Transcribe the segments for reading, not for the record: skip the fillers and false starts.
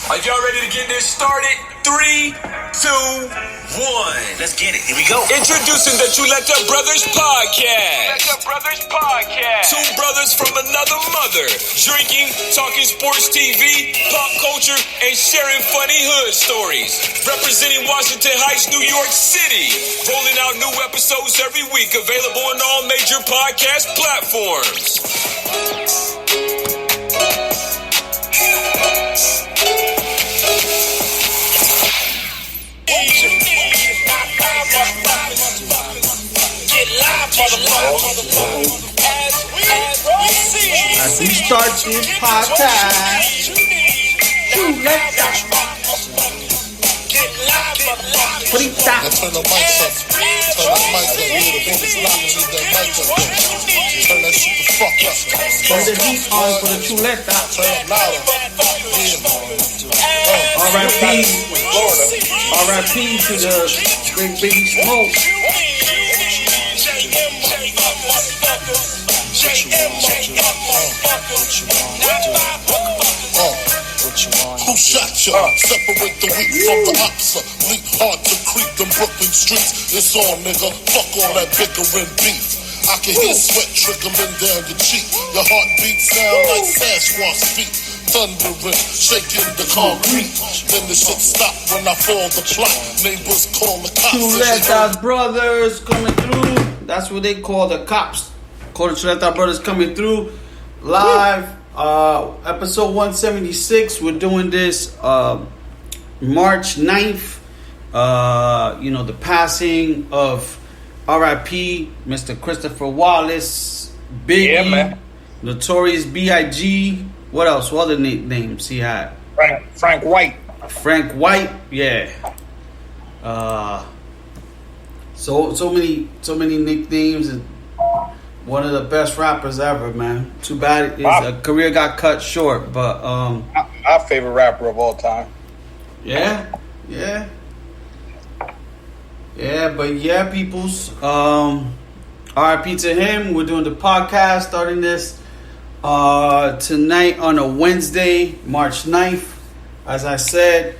Are y'all ready to get this started? 3, 2, 1. Let's get it. Here we go. Introducing the Chuleta Brothers Podcast. Two brothers from another mother. Drinking, talking sports TV, pop culture, and sharing funny hood stories. Representing Washington Heights, New York City. Rolling out new episodes every week. Available on all major podcast platforms. As we start this podcast, Chuleta. Frita. Turn the mics up. Turn the mics up. You the biggest lockers in that mic up. Turn that shit the fuck up. Turn the heat on for the Chuleta. Turn up louder. R.I.P. to the Great Biggie Smoke. Who shot ya? Separate the weak from the oxa. Leap hard to creep them Brooklyn streets. It's on, nigga. Fuck all that bickering beef. I can hear sweat trickling down your cheek. Your heartbeat sound like Sasquatch feet. Thundering, shaking the concrete. Then the shit stop when I fall the plot. Neighbors call the cops. Chuleta Brothers coming through. That's what they call the cops. Call the Chuleta Brothers coming through live. Episode 176. We're doing this March 9th. The passing of R.I.P. Mr. Christopher Wallace, Biggie, man. Notorious B.I.G. What else? What other names he had? Frank White. Frank White, yeah. So many nicknames, and one of the best rappers ever, man. Too bad his career got cut short, but My favorite rapper of all time. yeah, peoples. R.I.P. to him. We're doing the podcast, starting this tonight on a Wednesday, March 9th. As I said,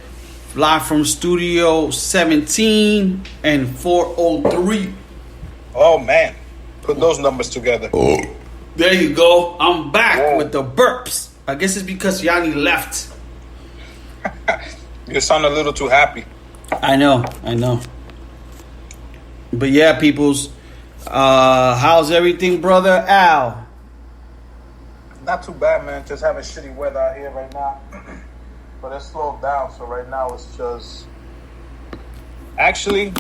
live from Studio 17 and 403. Oh, man. Put those numbers together. There you go. I'm back with the burps. I guess it's because Yanni left. You sound a little too happy. I know. But yeah, peoples. How's everything, brother Al? Not too bad, man. Just having shitty weather out here right now. But it's slowed down, so right now it's just... Actually,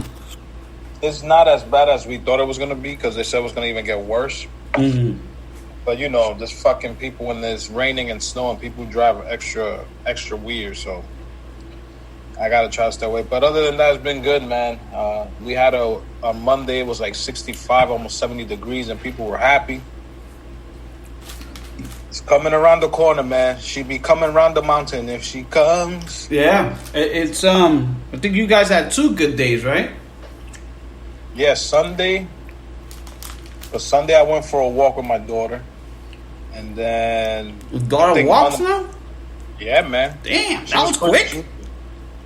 it's not as bad as we thought it was going to be, because they said it was going to even get worse. Mm-hmm. But, just fucking people, when it's raining and snowing, people drive extra weird, so... I gotta try to stay away. But other than that, it's been good, man. We had on Monday, it was like 65, almost 70 degrees, and people were happy. It's coming around the corner, man. She be coming around the mountain if she comes. Yeah, it's I think you guys had 2 good days, right? Yeah, Sunday. But Sunday I went for a walk with my daughter, and then Daughter walks now? Yeah, man. Damn, that was quick.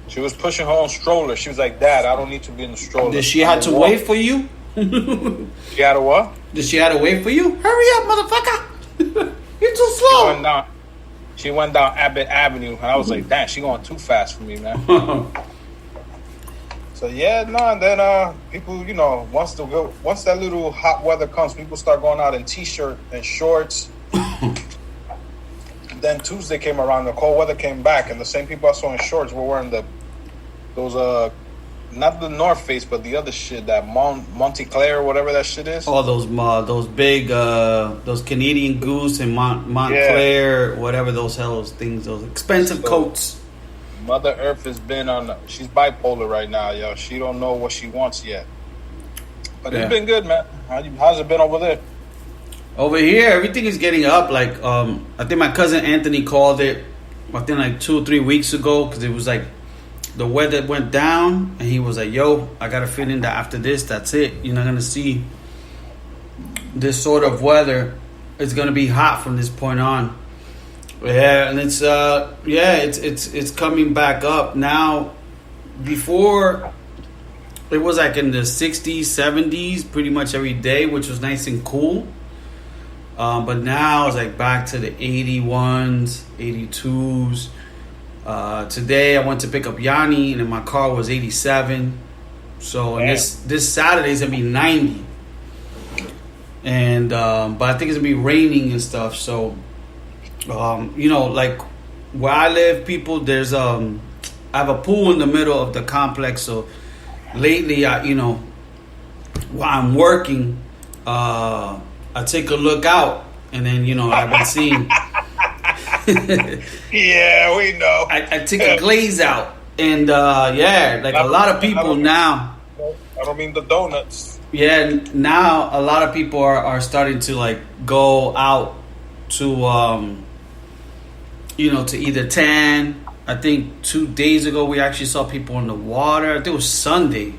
She was pushing her own stroller. She was like, "Dad, I don't need to be in the stroller." Did she have to wait for you? She had to what? Did she have to wait for you? Hurry up, motherfucker! You're too slow. She went down Abbott Avenue, and I was like, "Damn, she going too fast for me, man." So yeah, and then people, once that little hot weather comes, people start going out in t-shirt and shorts. Then Tuesday came around, the cold weather came back, and the same people I saw in shorts were wearing those not the North Face, but the other shit, that Montclair, whatever that shit is. Oh, those big those Canadian Goose and Montclair, whatever those things, those expensive coats. Mother Earth has been she's bipolar right now, yo. She don't know what she wants yet. But It's been good, man. How's it been over there? Over here, everything is getting up. Like, I think my cousin Anthony called it, I think like 2 or 3 weeks ago, because it was like the weather went down, and he was like, yo, I got a feeling that after this, that's it. You're not going to see this sort of weather. It's going to be hot from this point on. Yeah, and it's coming back up now. Before it was like in the 60s, 70s, pretty much every day, which was nice and cool. But now it's like back to the 81s, 82s. Today I went to pick up Yanni, and in my car was 87. So and this Saturday's gonna be 90. And but I think it's gonna be raining and stuff. So like where I live, people, there's I have a pool in the middle of the complex. So lately, while I'm working, I take a look out, and then I've been seeing. Yeah, we know. I take a glaze out, and like a lot of people now. I don't mean the donuts. Yeah, now a lot of people are starting to like go out to to either tan. I think 2 days ago we actually saw people in the water. I think it was Sunday.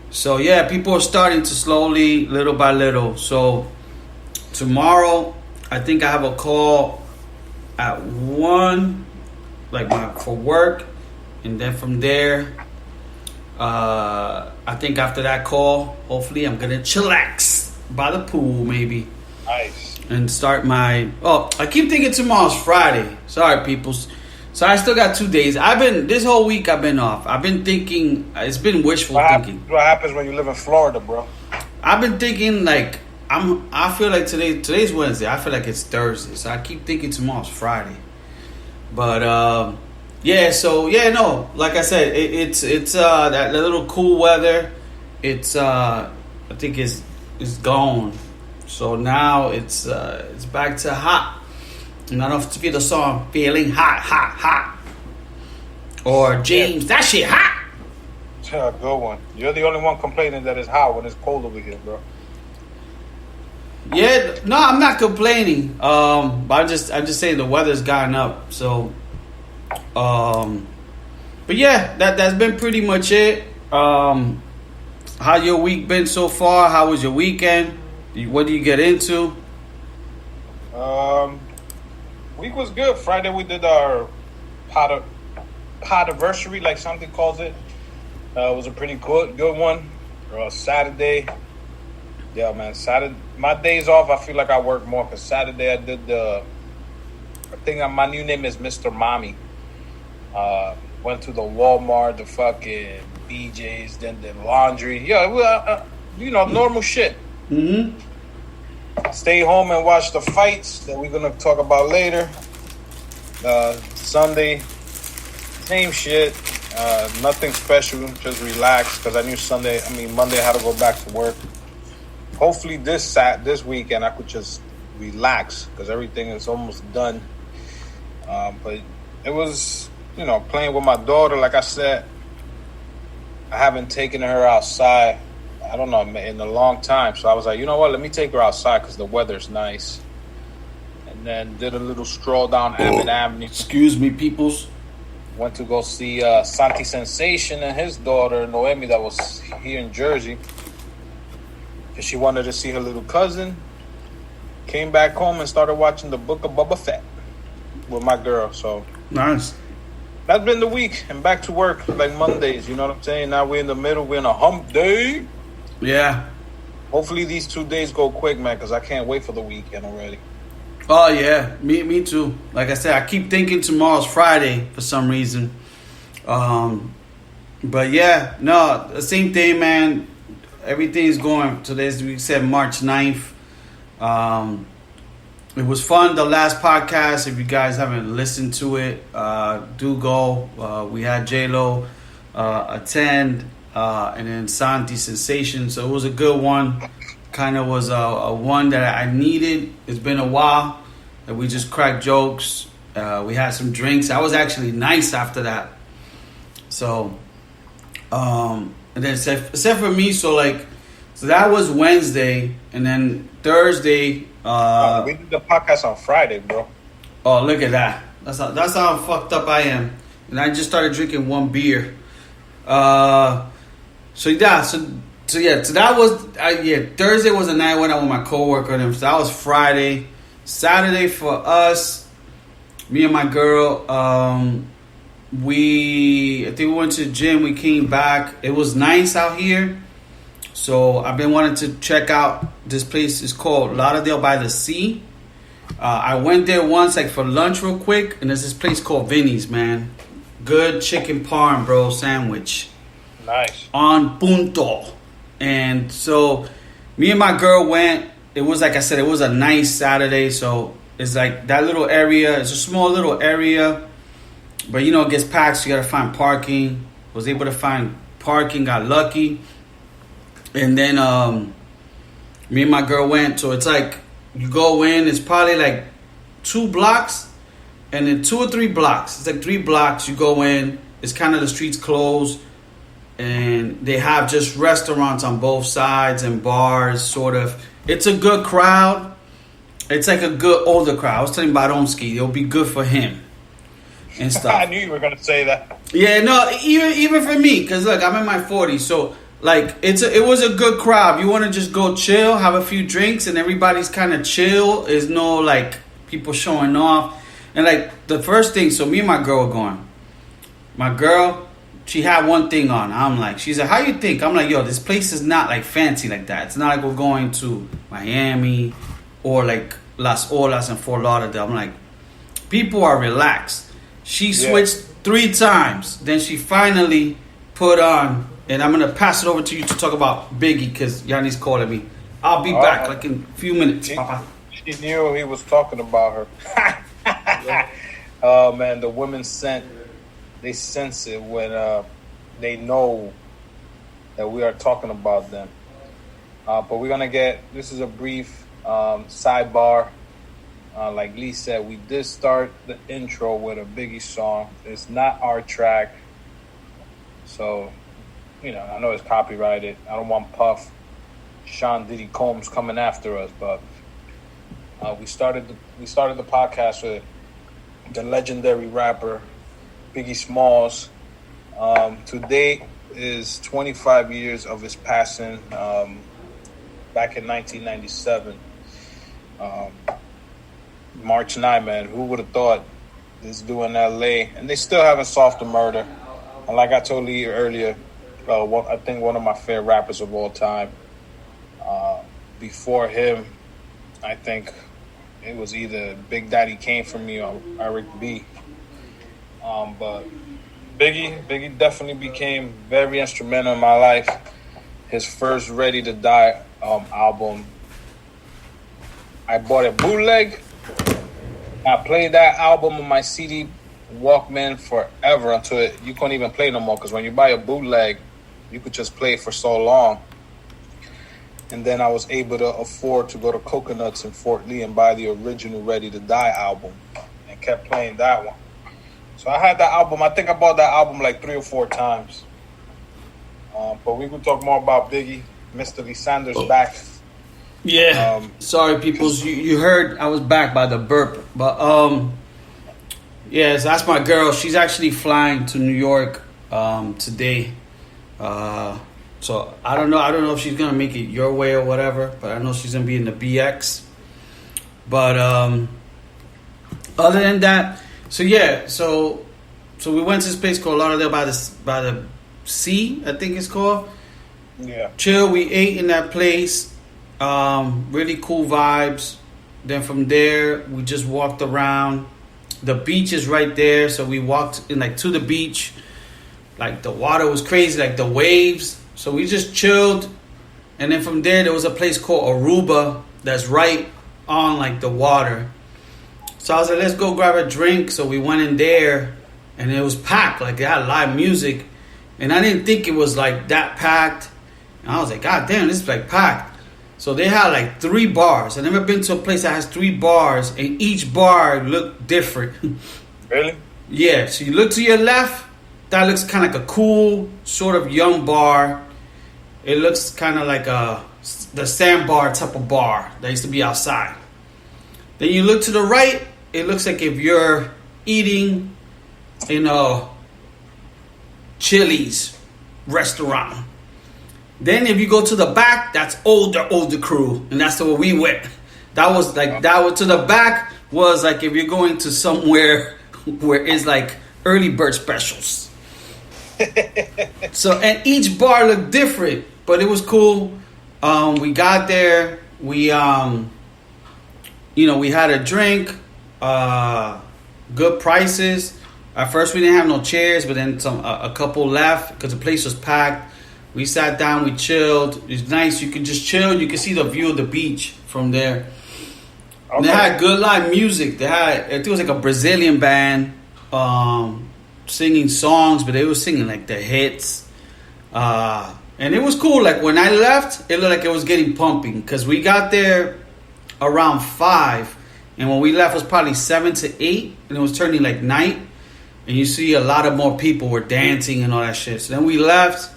So yeah, people are starting to slowly, little by little. So tomorrow, I think I have a call at 1, for work, and then from there, I think after that call, hopefully I'm gonna chillax by the pool, maybe. Nice. And start my. Oh, I keep thinking tomorrow's Friday. Sorry, peoples. So I still got 2 days. This whole week I've been off. I've been thinking. It's been wishful thinking. What happens when you live in Florida, bro? I've been thinking like I feel like today's Wednesday. I feel like it's Thursday. So I keep thinking tomorrow's Friday. But no. Like I said, it's that little cool weather. It's I think is gone. So now it's back to hot. And I don't know if you the song "Feeling Hot, Hot, Hot" or James, that shit hot. Yeah, good one. You're the only one complaining that it's hot when it's cold over here, bro. Yeah, no, I'm not complaining. But I'm just saying the weather's gotten up. So, but yeah, that's been pretty much it. How your week been so far? How was your weekend? What do you get into? Week was good. Friday we did our podiversary, like something calls it. It was a pretty good one. Saturday, yeah, man. Saturday, my days off, I feel like I work more. Cause Saturday I did my new name is Mr. Mommy. Went to the Walmart, the fucking BJ's, then did laundry. Yeah, normal shit. Mm-hmm. Stay home and watch the fights that we're gonna talk about later. Sunday, same shit. Nothing special. Just relax because I knew Monday I had to go back to work. Hopefully this weekend I could just relax because everything is almost done. But it was playing with my daughter. Like I said, I haven't taken her outside. I don't know, in a long time. So I was like, you know what? Let me take her outside because the weather's nice. And then did a little stroll down Abbott Avenue. Excuse me, peoples. Went to go see Santi Sensation and his daughter, Noemi, that was here in Jersey. Because she wanted to see her little cousin. Came back home and started watching the Book of Boba Fett with my girl. So nice. That's been the week. And back to work like Mondays. You know what I'm saying? Now we're in the middle. We're in a hump day. Yeah. Hopefully these 2 days go quick, man, because I can't wait for the weekend already. Oh, yeah. Me too. Like I said, I keep thinking tomorrow's Friday for some reason. But yeah, no, the same thing, man. Everything's going. Today's, we said March 9th. It was fun, the last podcast. If you guys haven't listened to it, do go. We had J-Lo attend. And then Santi Sensation. So it was a good one. Kind of was a one that I needed. It's been a while that we just cracked jokes. We had some drinks. I was actually nice after that. So, and then except for me, so that was Wednesday, and then Thursday. We did the podcast on Friday, bro. Oh, look at that. That's how fucked up I am. And I just started drinking one beer. So that was Thursday was the night I went out with my coworker, and so that was Friday. Saturday for us, Me and my girl, I think we went to the gym. We came back. It was nice out here. So I've been wanting to check out this place. It's called Lauderdale by the Sea. I went there once, like for lunch, real quick, and there's this place called Vinny's, man. Good chicken parm, bro, sandwich. Nice. On punto. And so me and my girl went. It was, like I said, it was a nice Saturday. So it's like that little area. It's a small little area, but you know it gets packed. So you gotta find parking. Was able to find parking. Got lucky. And then me and my girl went. So it's like you go in. It's probably like 2 blocks, and then 2 or 3 blocks. It's like 3 blocks. You go in. It's kind of the streets closed, and they have just restaurants on both sides and bars, sort of. It's a good crowd. It's like a good older crowd. I was telling Baronsky, it'll be good for him and stuff. I knew you were gonna say that. Yeah, no, even for me, because look, I'm in my 40s, so like it was a good crowd. You want to just go chill, have a few drinks, and everybody's kind of chill. There's no like people showing off, and like the first thing. So me and my girl were going. My girl, she had one thing on. I'm like, she's like, how you think? I'm like, yo, this place is not like fancy like that. It's not like we're going to Miami or like Las Olas and Fort Lauderdale. I'm like, people are relaxed. She switched 3 times. Then she finally put on, and I'm going to pass it over to you to talk about Biggie because Yanni's calling me. I'll be back like in a few minutes, Papa. She knew he was talking about her. Oh, man, the women they sense it when they know that we are talking about them. But we're going to this is a brief sidebar. Like Lee said, we did start the intro with a Biggie song. It's not our track. So, you know, I know it's copyrighted. I don't want Puff, Sean Diddy Combs coming after us, but we started the podcast with the legendary rapper Biggie Smalls. Today is 25 years of his passing, back in 1997. March 9, man. Who would have thought this doing LA? And they still haven't solved the murder. And like I told you earlier, I think one of my favorite rappers of all time. Before him, I think it was either Big Daddy Kane for me or Eric B. But Biggie definitely became very instrumental in my life. His first Ready to Die album, I bought a bootleg. I played that album on my CD Walkman forever until you couldn't even play no more, because when you buy a bootleg, you could just play it for so long. And then I was able to afford to go to Coconuts in Fort Lee and buy the original Ready to Die album and kept playing that one. So I had that album. I think I bought that album like 3 or 4 times. But we will talk more about Biggie. Mr. Lee Sanders back. Yeah. Sorry, peoples. You heard I was back by the burp. But yes, that's my girl. She's actually flying to New York today. So I don't know if she's gonna make it your way or whatever. But I know she's gonna be in the BX. But other than that, so we went to this place called Lauderdale by the Sea, I think it's called. Yeah. Chill. We ate in that place. Really cool vibes. Then from there, we just walked around. The beach is right there, so we walked in like to the beach. Like the water was crazy, like the waves. So we just chilled, and then from there was a place called Aruba that's right on like the water. So I was like, let's go grab a drink. So we went in there, and it was packed. Like they had live music, and I didn't think it was like that packed. And I was like, God damn, this is like packed. So they had like 3 bars. I've never been to a place that has 3 bars, and each bar looked different. Really? Yeah. So you look to your left, that looks kind of like a cool, sort of young bar. It looks kind of like the sandbar type of bar that used to be outside. Then you look to the right, it looks like if you're eating in a Chili's restaurant. Then if you go to the back, that's older crew, and that's where we went. That was to the back was like if you're going to somewhere where it's like early bird specials. So, and each bar looked different, but it was cool. We got there. We, we had a drink. Good prices. At first, we didn't have no chairs, but then a couple left because the place was packed. We sat down. We chilled. It was nice. You could just chill. You could see the view of the beach from there. Okay. They had good live music. I think it was like a Brazilian band singing songs, but they were singing like the hits. And it was cool. Like when I left, it looked like it was getting pumping because we got there around 5, and when we left it was probably 7 to 8, and it was turning like night. And you see a lot of more people were dancing and all that shit. So then we left,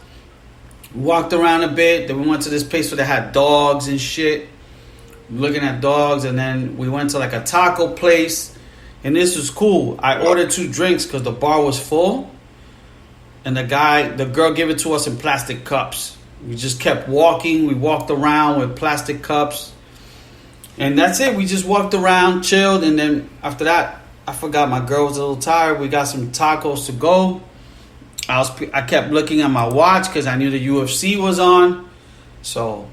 walked around a bit. Then we went to this place where they had dogs and shit, looking at dogs. And then we went to like a taco place. And this was cool. I ordered 2 drinks because the bar was full. And the girl gave it to us in plastic cups. We just kept walking. We walked around with plastic cups. And that's it. We just walked around, chilled. And then after that, I forgot my girl was a little tired. We got some tacos to go. I kept looking at my watch because I knew the UFC was on. So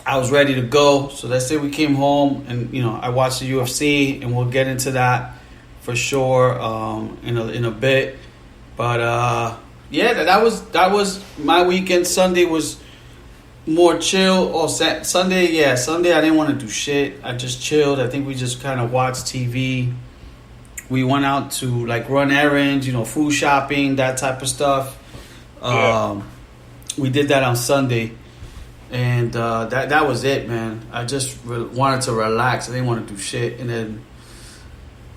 I was ready to go. So that's it. We came home and, I watched the UFC, and we'll get into that for sure in a bit. But that was my weekend. Sunday was more chill. Sunday I didn't want to do shit. I just chilled. I think we just kind of watched TV. We went out to like run errands, food shopping, that type of stuff. We did that on Sunday, and that was it, man. I just wanted to relax. I didn't want to do shit. And then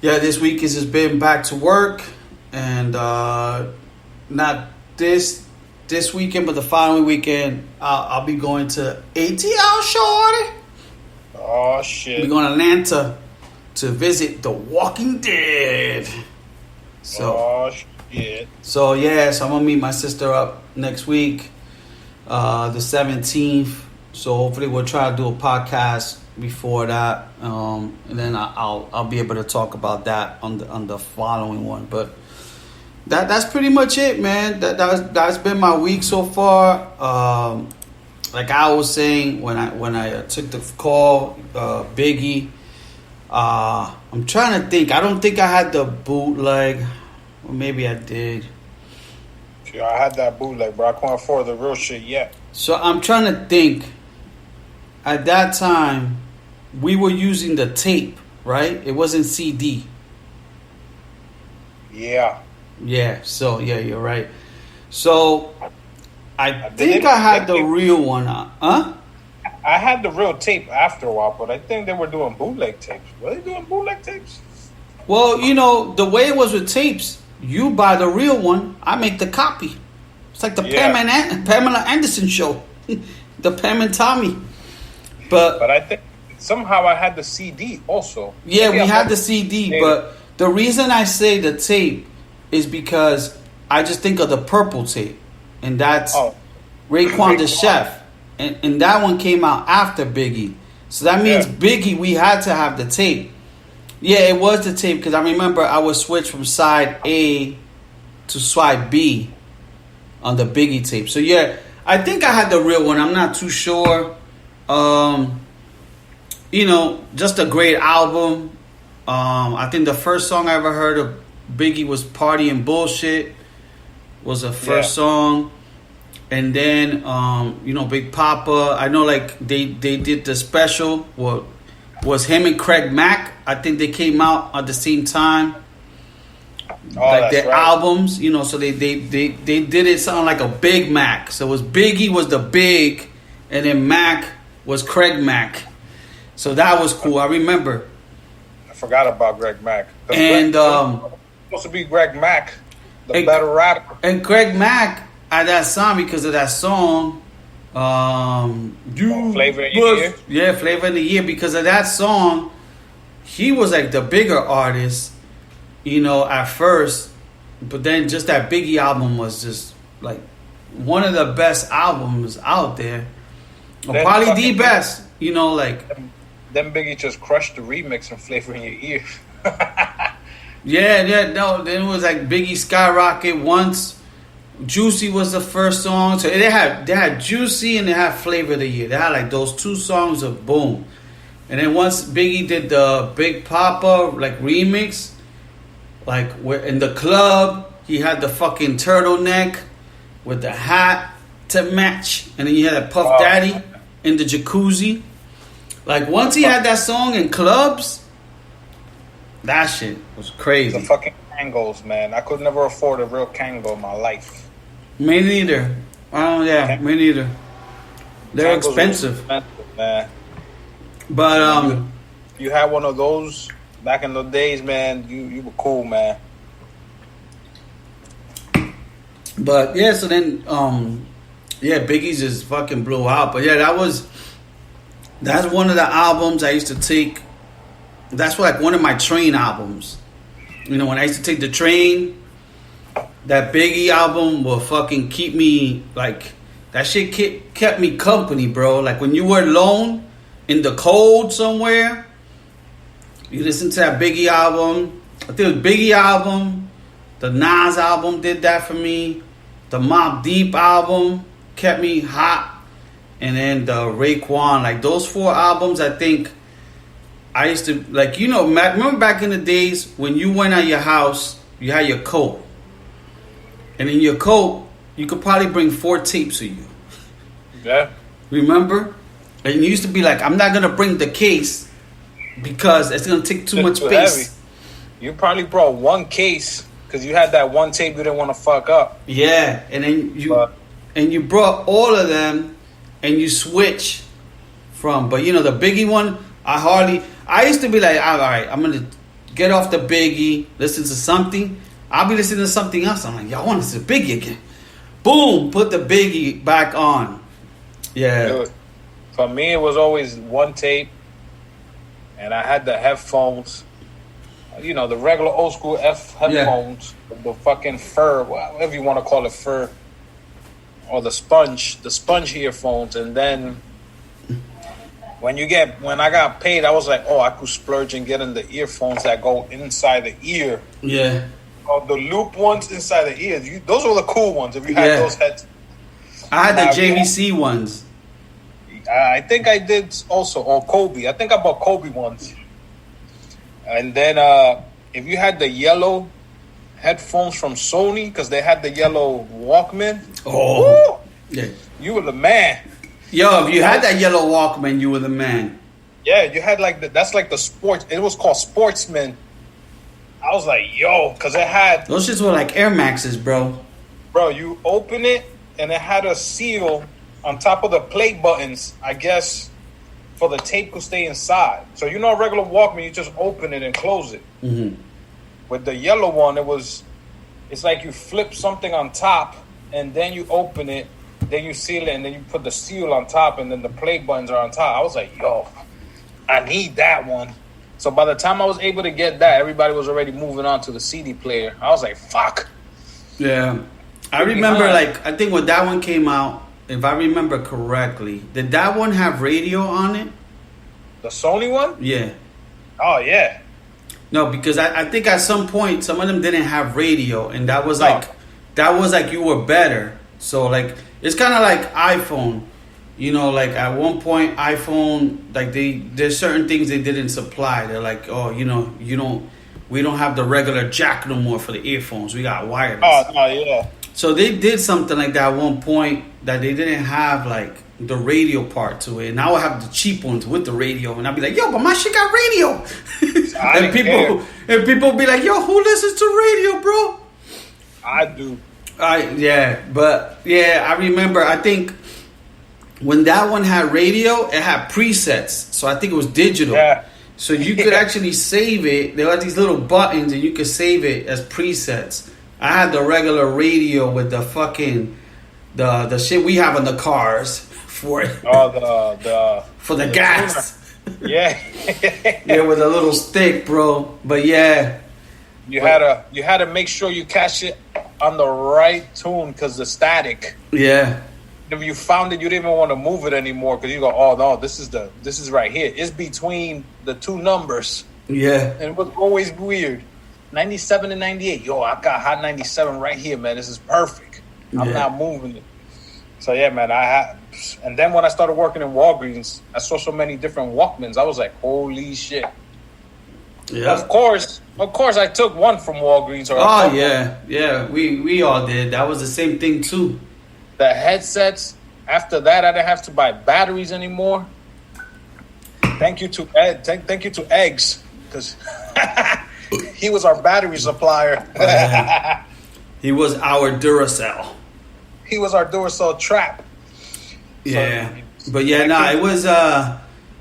this week has just been back to work, and not this weekend, but the following weekend, I'll be going to ATL, shorty. Oh, shit. We're going to Atlanta to visit The Walking Dead. So I'm going to meet my sister up next week, the 17th. So hopefully we'll try to do a podcast before that. And then I'll be able to talk about that on the following one. But that's pretty much it, man. That's been my week so far. Like I was saying when I took the call, Biggie. I'm trying to think. I don't think I had the bootleg, or maybe I did. Yeah, I had that bootleg, bro. I can't afford the real shit yet. So I'm trying to think. At that time, we were using the tape, right? It wasn't CD. Yeah. Yeah, so you're right. So I think I had the real one. Huh? I had the real tape after a while, but I think they were doing bootleg tapes. Were they doing bootleg tapes? Well, the way it was with tapes, you buy the real one, I make the copy. It's like the Pamela Anderson show. The Pam and Tommy. But I think somehow I had the CD also. Yeah, we had the CD, but the reason I say the tape is because I just think of the purple tape, and that's Raekwon the Chef, and that one came out after Biggie, so that means Biggie, we had to have the tape. Yeah, it was the tape because I remember I would switch from side A to side B on the Biggie tape. So yeah, I think I had the real one. I'm not too sure. Just a great album. I think the first song I ever heard of Biggie was Party and Bullshit, was the first song. And then, Big Papa, I know like they did the special, was him and Craig Mack. I think they came out at the same time. Like their albums, so they did it sound like a Big Mac. So it was Biggie was the big, and then Mac was Craig Mack. So that was cool. I remember. I forgot about Greg Mack. And supposed to be Greg Mack, the better rapper. And Craig Mack at that song because of that song. Flavor of the Year. Yeah, Flavor of the Year. Because of that song, he was like the bigger artist, at first. But then just that Biggie album was just like one of the best albums out there. Or probably the best, then Biggie just crushed the remix and Flavor in Your Ear. No. Then it was like Biggie Skyrocket once. Juicy was the first song. So they had Juicy and they had Flavor of the Year. They had like those two songs of boom. And then once Biggie did the Big Papa like remix, like where in the club he had the fucking turtleneck with the hat to match, and then you had a Puff Daddy in the jacuzzi. Like once he had that song in clubs, that shit was crazy. The fucking Kangos, man. I could never afford a real Kango in my life. Me neither. Me neither. They're expensive, man. But you had one of those back in the days, man. You were cool, man. But yeah, so then Biggie's just fucking blew out. But yeah, that's one of the albums I used to take. That's like one of my train albums. You know, when I used to take the train, that Biggie album will fucking keep me, like, that shit kept me company, bro. Like, when you were alone in the cold somewhere, you listen to that Biggie album. I think it was Biggie album. The Nas album did that for me. The Mobb Deep album kept me hot. And then the Raekwon, like, those four albums, I think I used to, like, you know, remember back in the days when you went out your house, you had your coat. And in your coat, you could probably bring 4 tapes with you. Yeah. Remember? And you used to be like, I'm not going to bring the case because it's going to take too much space. Heavy. You probably brought one case because you had that one tape you didn't want to fuck up. Yeah. And then you brought all of them and you switch from. But, you know, the Biggie one, I used to be like, all right, I'm going to get off the Biggie, listen to something. I'll be listening to something else. I'm like, y'all want to listen to Biggie again. Boom, put the Biggie back on. Yeah. For me, it was always one tape, and I had the headphones. You know, the regular old school headphones, the fucking fur, whatever you want to call it, fur, or the sponge earphones. And then when I got paid, I was like, oh, I could splurge and get in the earphones that go inside the ear. Yeah. Oh, the loop ones inside the ears. Those were the cool ones. If you had those heads, I had the JVC ones. I think I did also, or Kobe. I think I bought Kobe ones. And then if you had the yellow headphones from Sony, because they had the yellow Walkman. Oh, yeah. You were the man. Yo, if you had that yellow Walkman, you were the man. Yeah, you had that's like the sports. It was called Sportsman. I was like, yo, because it had... Those shits were like Air Maxes, bro. Bro, you open it, and it had a seal on top of the play buttons, I guess, for the tape could stay inside. So, you know, a regular Walkman, you just open it and close it. Mm-hmm. With the yellow one, it's like you flip something on top, and then you open it, then you seal it, and then you put the seal on top, and then the play buttons are on top. I was like, yo, I need that one. So by the time I was able to get that, everybody was already moving on to the CD player. I was like, fuck. Yeah. I remember, I think when that one came out, if I remember correctly, did that one have radio on it? The Sony one? Yeah. Oh, yeah. No, because I think at some point, some of them didn't have radio, and that was like you were better. So, like, it's kind of like iPhone. You know, like at one point, iPhone, like there's certain things they didn't supply. They're like, oh, you know, we don't have the regular jack no more for the earphones. We got wireless. Oh, no, yeah. So they did something like that at one point that they didn't have like the radio part to it. Now I have the cheap ones with the radio, and I'll be like, yo, but my shit got radio. and people be like, yo, who listens to radio, bro? I do. I remember. I think when that one had radio, it had presets. So I think it was digital. Yeah. So you could actually save it. There were these little buttons, and you could save it as presets. I had the regular radio with the fucking the shit we have in the cars for it. Oh, for the gas. Yeah. Yeah, with a little stick, bro. But yeah, you had to make sure you catch it on the right tune because the static. Yeah. if you found it, you didn't even want to move it anymore because you go, oh no, this is right here. It's between the two numbers. Yeah. And it was always weird. 97 and 98. Yo, I got hot 97 right here, man. This is perfect. I'm not moving it. So yeah, man, and then when I started working in Walgreens, I saw so many different Walkmans. I was like, holy shit. Yeah. Of course, I took one from Walgreens. Yeah. We all did. That was the same thing too. The headsets. After that, I didn't have to buy batteries anymore. Thank you to Ed. Thank you to Eggs, because he was our battery supplier. He was our Duracell. He was our Duracell trap. Yeah, but it was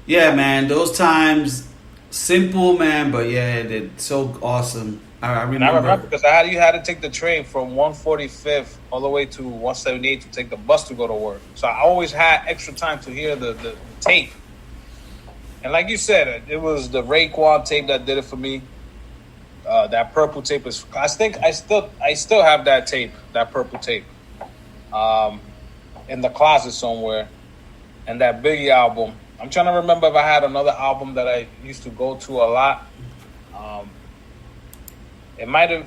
man. Those times, simple, man, but yeah, it's so awesome. I remember because you had to take the train from 145th all the way to 178 to take the bus to go to work. So I always had extra time to hear the tape. And like you said, it was the Raekwon tape that did it for me. That purple tape is. I think I still have that tape, that purple tape, in the closet somewhere. And that Biggie album. I'm trying to remember if I had another album that I used to go to a lot. It might have.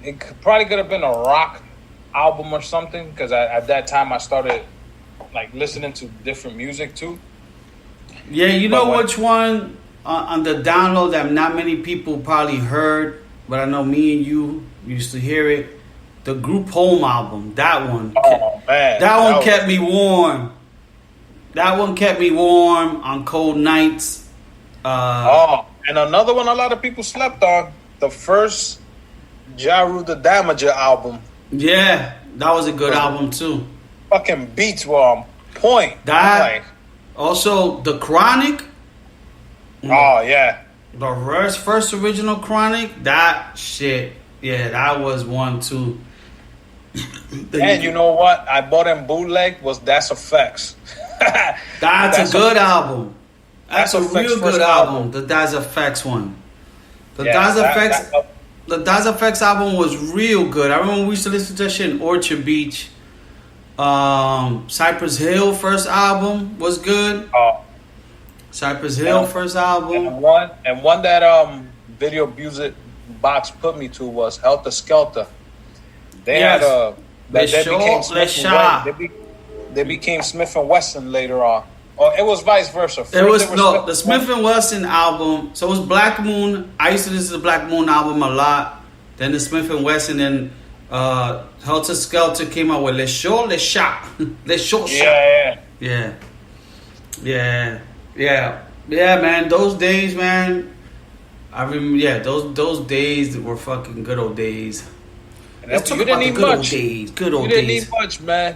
It probably could have been a rock album or something, because at that time I started like listening to different music too. Yeah, you know which one on the download that not many people probably heard, but I know me and you used to hear it. The Group Home album, that one. Oh man, that one kept me warm. That one kept me warm on cold nights. And another one a lot of people slept on. The first Ja Rule the Damager album. Yeah, that was a good album too. Fucking beats were on point. Also, The Chronic. Oh yeah, the first original Chronic. That shit. Yeah, that was one too. And you know what? I bought in bootleg was Das Effects. That's a good album. That's a real good album. The Das Effects one. The Das Effects album was real good. I remember we used to listen to that shit in Orchard Beach. Cypress Hill first album was good. Cypress Hill first album. And one that Video Music Box put me to was Helter Skelter. They had they became Smith and Wesson later on. Or it was vice versa. The Smith and Wesson album. So it was Black Moon. I used to listen to the Black Moon album a lot. Then the Smith and Wesson, and Helter Skelter came out with Les Short Shop. Yeah, man. Those days, man. I remember. Yeah, those days were fucking good old days. Let's talk about the good old days. Good old days. You didn't need much, man.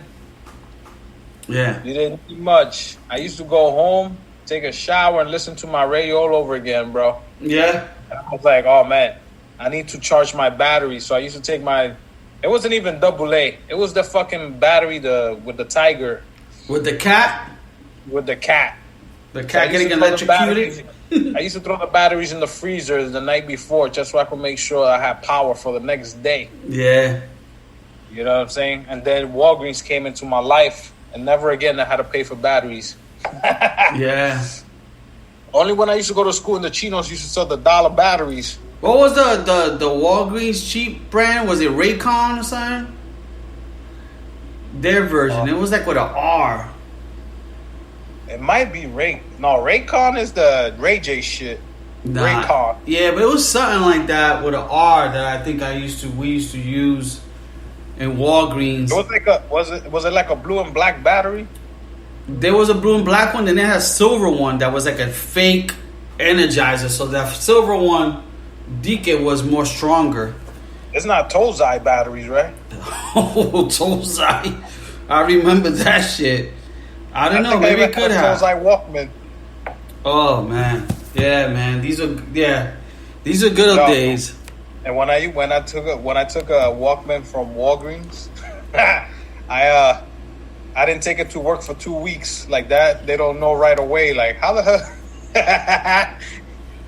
Yeah. You didn't need much. I used to go home, take a shower, and listen to my radio all over again, bro. Yeah. And I was like, oh man, I need to charge my battery. So I used to take it wasn't even AA. It was the fucking battery with the tiger. With the cat? With the cat. The cat getting electrocuted? I used to throw the batteries in the freezer the night before just so I could make sure I had power for the next day. Yeah. You know what I'm saying? And then Walgreens came into my life, and never again I had to pay for batteries. Yeah. Only when I used to go to school in the Chinos used to sell the $1 batteries. What was the Walgreens cheap brand? Was it Raycon or something? Their version. It was like with an R. It might be Raycon is the Ray J shit. Raycon. Yeah, but it was something like that with an R that I think we used to use in Walgreens. It was like was it like a blue and black battery? There was a blue and black one, then they had a silver one that was like a fake energizer. So that silver one, Dike was more stronger. It's not Tozai batteries, right? Oh, Tozai. I remember that shit. I don't know. Maybe it could have. Tozai Walkman. Oh man, yeah, man. These are good old days. And when I took a Walkman from Walgreens, I didn't take it to work for 2 weeks like that. They don't know right away. Like, how the hell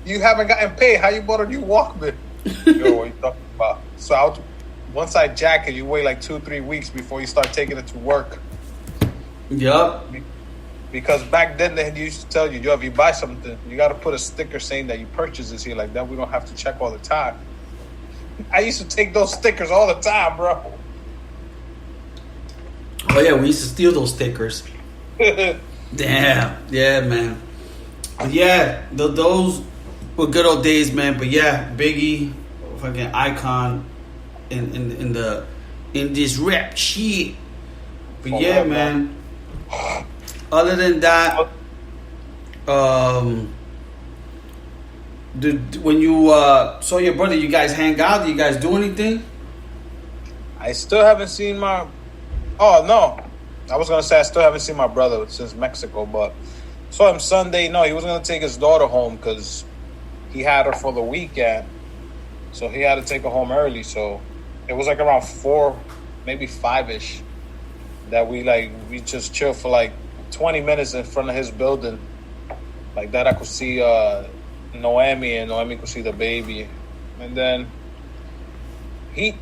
you haven't gotten paid? How you bought a new Walkman? Yo, what are you talking about? So once I jack it, you wait like 2-3 weeks before you start taking it to work. Yup. Because back then they used to tell you, yo, if you buy something, you got to put a sticker saying that you purchased this here. Like that, we don't have to check all the time. I used to take those stickers all the time, bro. Oh yeah, we used to steal those stickers. Damn. Yeah, man. But yeah, those were good old days, man. But yeah, Biggie, fucking icon in this rap shit. But yeah, man. Other than that, when you saw your brother, you guys hang out? Do you guys do anything? I still haven't seen my. Oh no, I was gonna say I still haven't seen my brother since Mexico, but saw him Sunday. No, he was gonna take his daughter home because he had her for the weekend, so he had to take her home early. So it was like around 4, maybe 5ish that we just chill for like 20 minutes in front of his building. Like that I could see Noemi, and Noemi could see the baby. And then he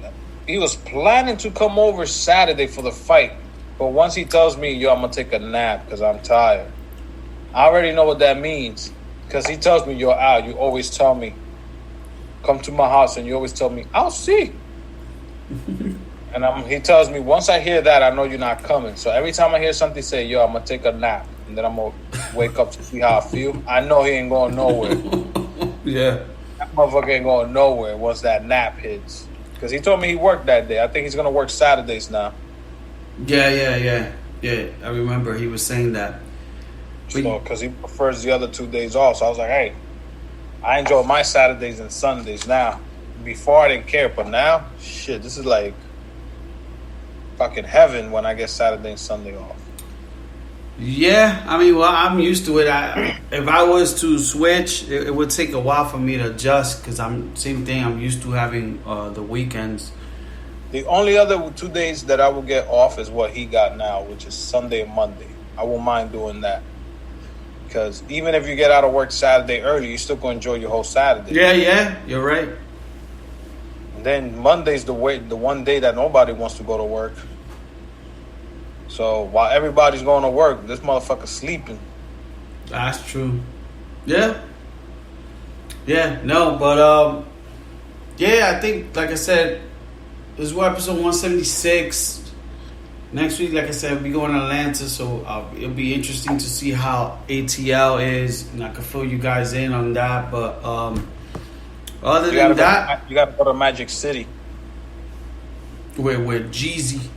was planning to come over Saturday for the fight. But once he tells me, yo, I'm going to take a nap because I'm tired, I already know what that means. Because he tells me, yo, Al, you always tell me, come to my house, and you always tell me, I'll see. And he tells me, once I hear that, I know you're not coming. So every time I hear something say, yo, I'm going to take a nap, and then I'm going to wake up to see how I feel, I know he ain't going nowhere. Yeah. That motherfucker ain't going nowhere once that nap hits. Because he told me he worked that day. I think he's going to work Saturdays now. Yeah. I remember he was saying that. So, because he prefers the other 2 days off. So I was like, hey, I enjoy my Saturdays and Sundays now. Before I didn't care, but now, shit, this is like fucking heaven when I get Saturday and Sunday off. Yeah, I mean, well, I'm used to it. If I was to switch, it would take a while for me to adjust because I'm used to having the weekends. The only other 2 days that I will get off is what he got now, which is Sunday and Monday. I won't mind doing that because even if you get out of work Saturday early, you still gonna enjoy your whole Saturday. Yeah, you're right. And then Monday's the one day that nobody wants to go to work. So while everybody's going to work, this motherfucker's sleeping. That's true. Yeah. No, but yeah, I think like I said, this was episode 176. Next week, like I said, we'll be going to Atlanta, so it'll be interesting to see how ATL is, and I can fill you guys in on that. But other than that, you got to go to Magic City. With Jeezy.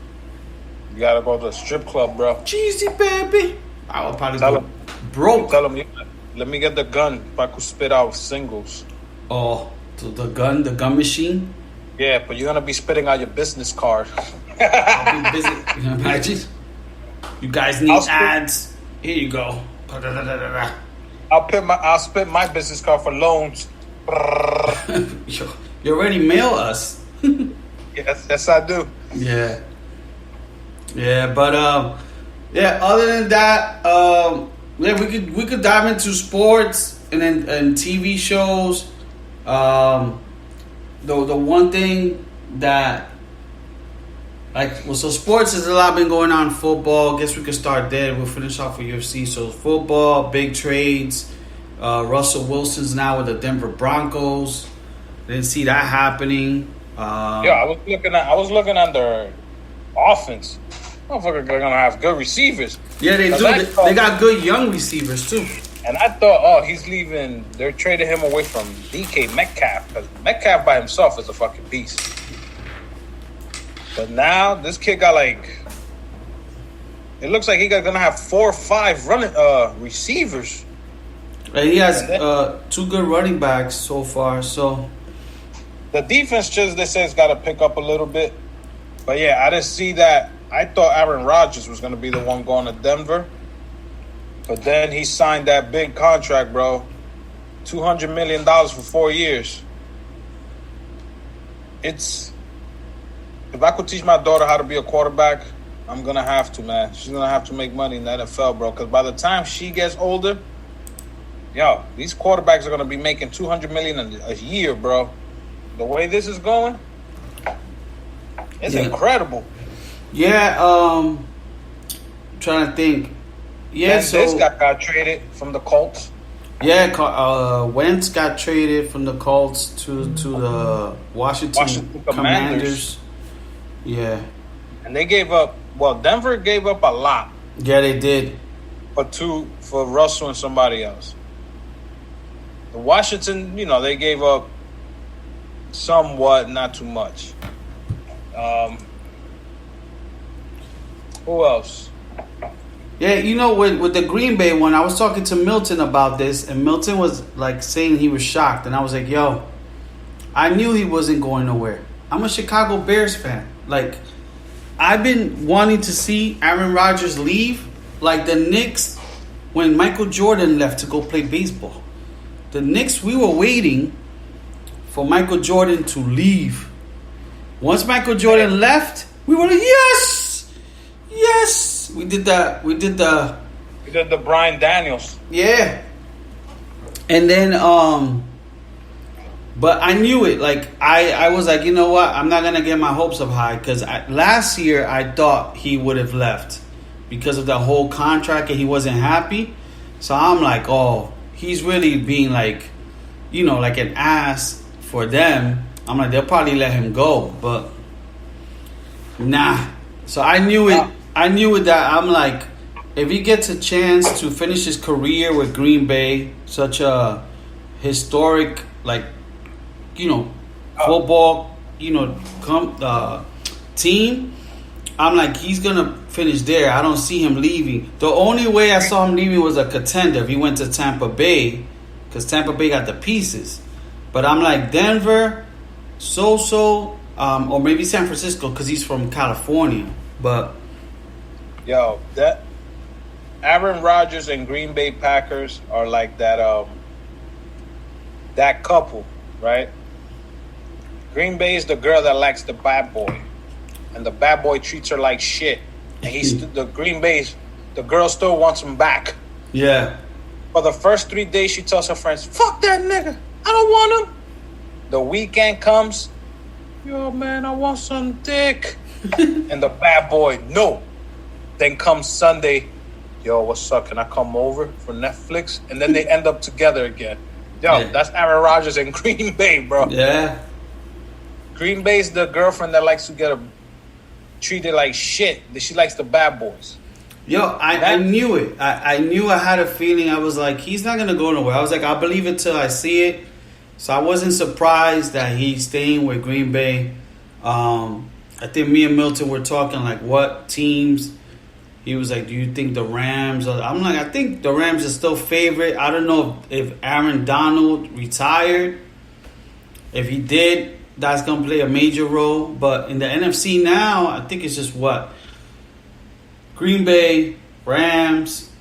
You got to go to the strip club, bro. Jeezy, baby. I will probably Tell go him, broke. Tell him, let me get the gun if I could spit out singles. Oh, the gun machine? Yeah, but you're going to be spitting out your business card. I'll be busy. Imagine. You guys need ads. Here you go. I'll spit my business card for loans. You already mail us. Yes, I do. Yeah, but other than that, we could dive into sports and TV shows. The one thing that so sports has a lot been going on. Football, guess we could start there. We'll finish off with UFC. So football, big trades. Russell Wilson's now with the Denver Broncos. Didn't see that happening. I was looking at their offense. Motherfucker, they're gonna have good receivers. Yeah, they do. They got good young receivers too. And I thought, he's leaving. They're trading him away from DK Metcalf because Metcalf by himself is a fucking beast. But now this kid got it looks like he's gonna have 4 or 5 running receivers. And he has 2 good running backs so far. So the defense they say it's got to pick up a little bit. But yeah, I didn't see that. I thought Aaron Rodgers was going to be the one going to Denver. But then he signed that big contract, bro. $200 million for 4 years. If I could teach my daughter how to be a quarterback, I'm going to have to, man. She's going to have to make money in the NFL, bro. Because by the time she gets older, these quarterbacks are going to be making $200 million a year, bro. The way this is going, it's incredible. Yeah, trying to think. Yeah, And this guy got traded from the Colts. Yeah, Wentz got traded from the Colts to the Washington Commanders. Yeah. And they gave up. Well, Denver gave up a lot. Yeah, they did. For Russell and somebody else. The Washington, they gave up somewhat, not too much. Who else? Yeah, with the Green Bay one, I was talking to Milton about this, and Milton was like saying he was shocked, and I was like, yo, I knew he wasn't going nowhere. I'm a Chicago Bears fan. Like, I've been wanting to see Aaron Rodgers leave, like the Knicks when Michael Jordan left to go play baseball. The Knicks, we were waiting for Michael Jordan to leave. Once Michael Jordan left, we were like, yes. We did the Brian Daniels. Yeah. And then but I knew it. Like I was like, you know what? I'm not gonna get my hopes up high because last year I thought he would have left because of the whole contract and he wasn't happy. So I'm like, oh, he's really being like, like an ass for them. I'm like, they'll probably let him go, but nah. So I knew it. I knew it that I'm like, if he gets a chance to finish his career with Green Bay, such a historic, like, football, team, I'm like, he's going to finish there. I don't see him leaving. The only way I saw him leaving was a contender. If he went to Tampa Bay, because Tampa Bay got the pieces. But I'm like, Denver, or maybe San Francisco, because he's from California. But yo, that Aaron Rodgers and Green Bay Packers are like that couple, right? Green Bay is the girl that likes the bad boy, and the bad boy treats her like shit. And the girl still wants him back. Yeah. For the first 3 days, she tells her friends, "Fuck that nigga, I don't want him." The weekend comes, yo man, I want some dick, and the bad boy, no. Then comes Sunday, yo, what's up? Can I come over for Netflix? And then they end up together again. Yo, That's Aaron Rodgers and Green Bay, bro. Yeah. Green Bay's the girlfriend that likes to get treated like shit. She likes the bad boys. Yo, I knew it. I knew I had a feeling. I was like, he's not going to go nowhere. I was like, I'll believe it till I see it. So I wasn't surprised that he's staying with Green Bay. I think me and Milton were talking like, what teams? He was like, do you think the Rams are... I'm like, I think the Rams are still favorite. I don't know if Aaron Donald retired. If he did, that's going to play a major role. But in the NFC now, I think it's just what? Green Bay, Rams,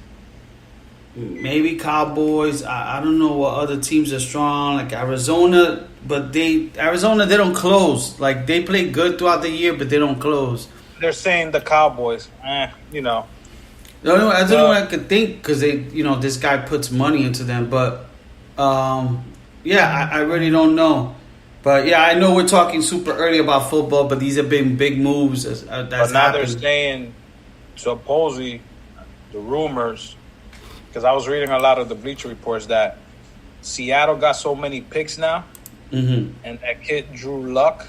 maybe Cowboys. I don't know what other teams are strong. Like Arizona, but Arizona, they don't close. Like, they play good throughout the year, but they don't close. They're saying the Cowboys, I don't know what I could think because they, this guy puts money into them. But, I really don't know. But, yeah, I know we're talking super early about football, but these have been big moves. But now they're saying, supposedly, the rumors, because I was reading a lot of the Bleacher Reports, that Seattle got so many picks now, and that kid Drew Luck,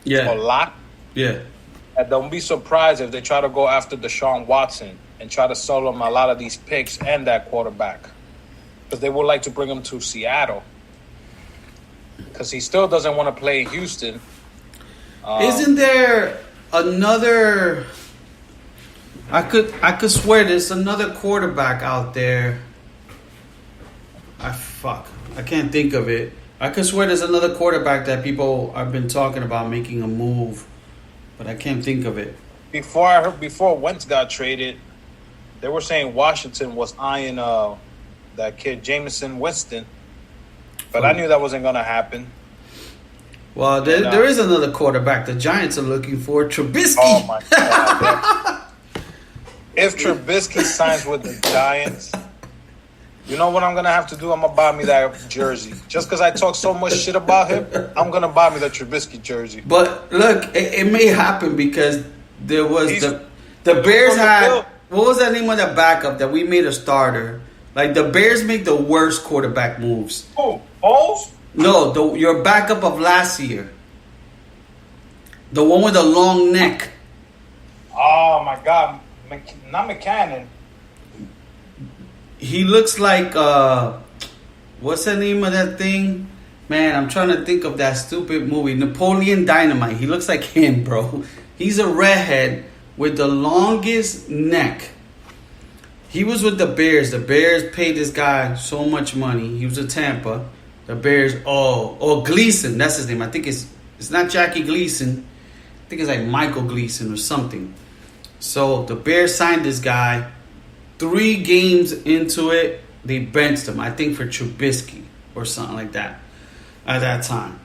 or Lock, and don't be surprised if they try to go after Deshaun Watson and try to sell him a lot of these picks and that quarterback, because they would like to bring him to Seattle, because he still doesn't want to play in Houston. Isn't there another? I could swear there's another quarterback out there. I can't think of it. I could swear there's another quarterback that people have been talking about making a move, but I can't think of it. Before Wentz got traded, they were saying Washington was eyeing that kid Jameson Winston, but I knew that wasn't gonna happen. Well, there is another quarterback the Giants are looking for, Trubisky. Oh my God! If Trubisky signs with the Giants, you know what I'm going to have to do? I'm going to buy me that jersey. Just because I talk so much shit about him, I'm going to buy me the Trubisky jersey. But look, it may happen because there was the Bears had what was that name of that backup that we made a starter? Like the Bears make the worst quarterback moves. Oh, Foles? No, your backup of last year. The one with the long neck. Oh my God, not McCannon. He looks like what's the name of that thing? Man, I'm trying to think of that stupid movie, Napoleon Dynamite. He looks like him, bro. He's a redhead with the longest neck. He was with the Bears. The Bears paid this guy so much money. He was at Tampa. The Bears, Gleason, that's his name. I think it's not Jackie Gleason. I think it's like Michael Gleason or something. So the Bears signed this guy. 3 games into it, they benched him. I think for Trubisky or something like that at that time.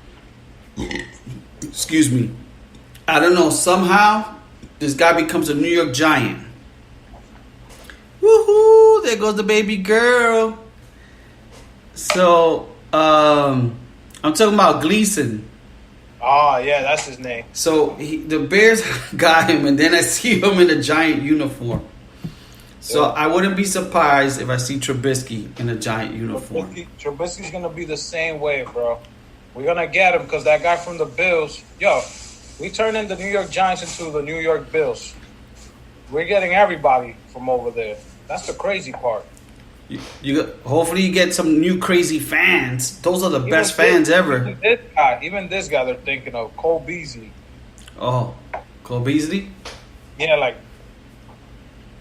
Excuse me. I don't know. Somehow, this guy becomes a New York Giant. Woohoo! There goes the baby girl. So, I'm talking about Gleason. Oh, yeah, that's his name. So, the Bears got him, and then I see him in a Giant uniform. So, Yeah. I wouldn't be surprised if I see Trubisky in a Giant uniform. Trubisky's going to be the same way, bro. We're going to get him because that guy from the Bills, we turning the New York Giants into the New York Bills. We're getting everybody from over there. That's the crazy part. Hopefully you get some new crazy fans. Those are the best fans ever. Even this guy they're thinking of, Cole Beasley. Oh, Cole Beasley? Yeah, like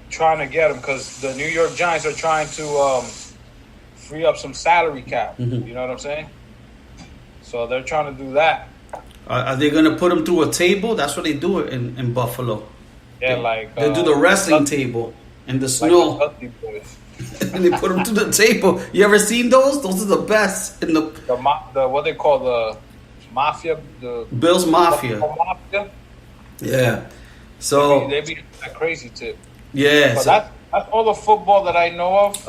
trying to get him because the New York Giants are trying to free up some salary cap. Mm-hmm. You know what I'm saying? So they're trying to do that. Are they going to put him through a table? That's what they do in Buffalo. Yeah, they do the wrestling table in the snow. Like the Boys. And they put them to the table. You ever seen those? Those are the best in the what they call the mafia, the Bills Mafia. Mafia. Yeah. So they be that crazy tip. Yeah. But So, that's all the football that I know of.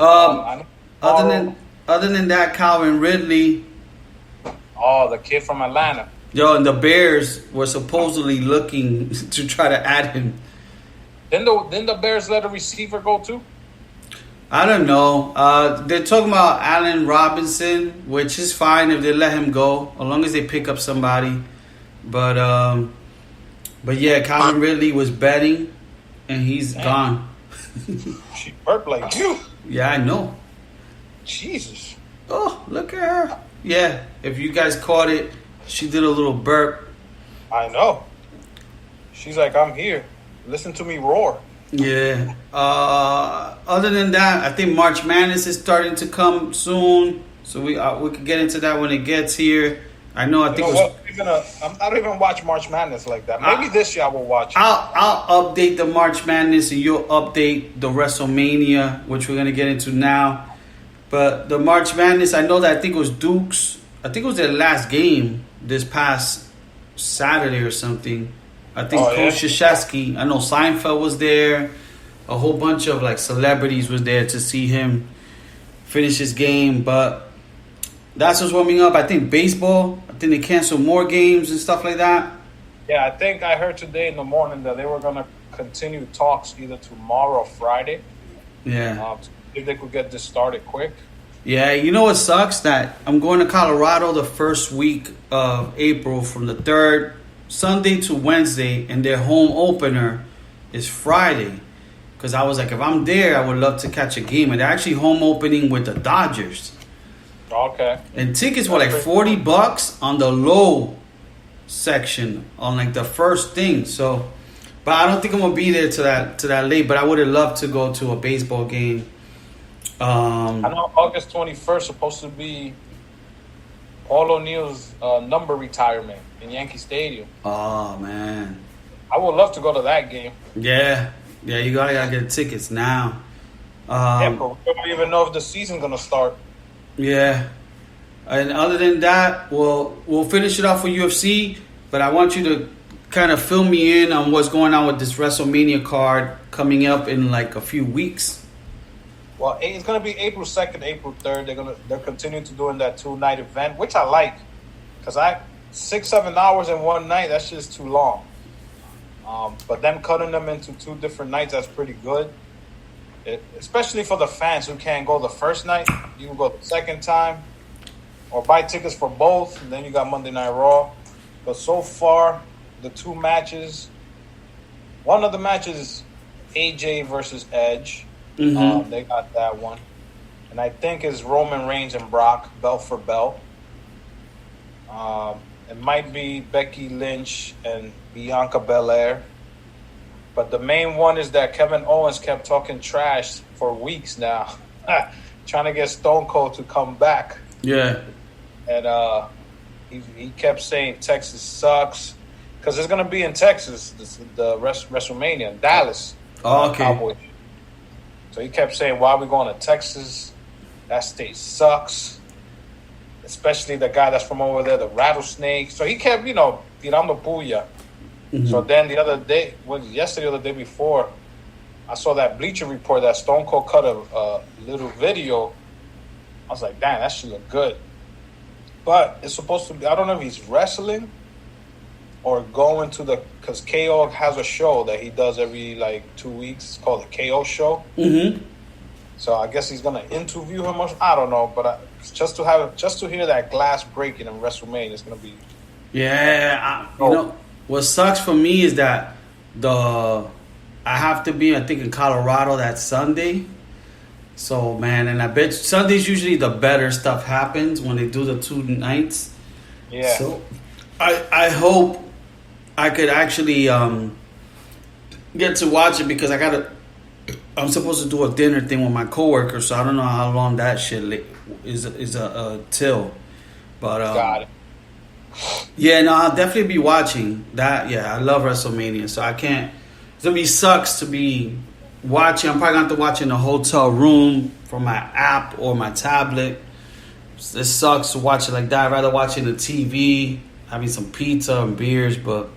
other than that, Calvin Ridley. Oh, the kid from Atlanta. Yo, and the Bears were supposedly looking to try to add him. Didn't the Bears let a receiver go too? I don't know. They're talking about Allen Robinson, which is fine if they let him go, as long as they pick up somebody. But yeah, Calvin Ridley was betting, and he's gone. She burped like you. Yeah, I know. Jesus. Oh, look at her. Yeah, if you guys caught it, she did a little burp. I know. She's like, I'm here. Listen to me roar. Yeah. Other than that, I think March Madness is starting to come soon, so we could get into that when it gets here. I know. I don't even watch March Madness like that. Maybe this year I will watch it. I'll update the March Madness, and you'll update the WrestleMania, which we're gonna get into now. But the March Madness, I know that I think it was Duke's. I think it was their last game this past Saturday or something. I think Coach Krzyzewski, I know Seinfeld was there. A whole bunch of like celebrities was there to see him finish his game. But that's what's warming up. I think baseball, I think they canceled more games and stuff like that. Yeah, I think I heard today in the morning that they were going to continue talks either tomorrow or Friday. Yeah. If they could get this started quick. Yeah, you know what sucks? That I'm going to Colorado the first week of April from the 3rd, Sunday to Wednesday, and their home opener is Friday. Because I was like, if I'm there, I would love to catch a game. And they're actually home opening with the Dodgers. Okay. And tickets were like $40 on the low section on like the first thing. So, but I don't think I'm gonna be there to that late. But I would have loved to go to a baseball game. I know August 21st supposed to be Paul O'Neill's number retirement in Yankee Stadium. Oh man, I would love to go to that game. Yeah, you gotta get tickets now. But we don't even know if the season's gonna start. Yeah, and other than that, we'll finish it off with UFC. But I want you to kind of fill me in on what's going on with this WrestleMania card coming up in like a few weeks. Well, it's gonna be April 2nd, April 3rd. They're continuing to doing that 2-night event, which I like, because 6-7 hours in one night, that's just too long. But them cutting them into 2 different nights, that's pretty good. especially for the fans who can't go the first night. You can go the second time, or buy tickets for both. And then you got Monday Night Raw. But so far, the two matches. One of the matches is AJ versus Edge. Mm-hmm. They got that one. And I think it's Roman Reigns and Brock, belt for belt. It might be Becky Lynch and Bianca Belair. But the main one is that Kevin Owens kept talking trash for weeks now. Trying to get Stone Cold to come back. Yeah. And he kept saying Texas sucks. Because it's going to be in Texas, the WrestleMania, in Dallas. Oh, okay. Cowboys. So he kept saying, why are we going to Texas? That state sucks. Especially the guy that's from over there, the Rattlesnake. So he kept, tirando puya. Mm-hmm. So then the other day, yesterday or the day before, I saw that Bleacher Report that Stone Cold cut a little video. I was like, damn, that should look good. But it's supposed to be, I don't know if he's wrestling or going to because KO has a show that he does every 2 weeks. It's called the KO Show. Mm-hmm. So I guess he's gonna interview him. I don't know, but just to hear that glass breaking in WrestleMania is gonna be. Yeah, what sucks for me is that I have to be, I think, in Colorado that Sunday. So man, and I bet Sunday's usually the better stuff happens when they do the 2 nights. Yeah. So I hope I could actually get to watch it because I'm supposed to do a dinner thing with my coworker, so I don't know how long that shit is till. But got it. Yeah, no, I'll definitely be watching that. Yeah, I love WrestleMania, so I can't. It be sucks to be watching. I'm probably going to have to watch in a hotel room from my app or my tablet. It sucks to watch it like that. I'd rather watch it on the TV, having some pizza and beers, but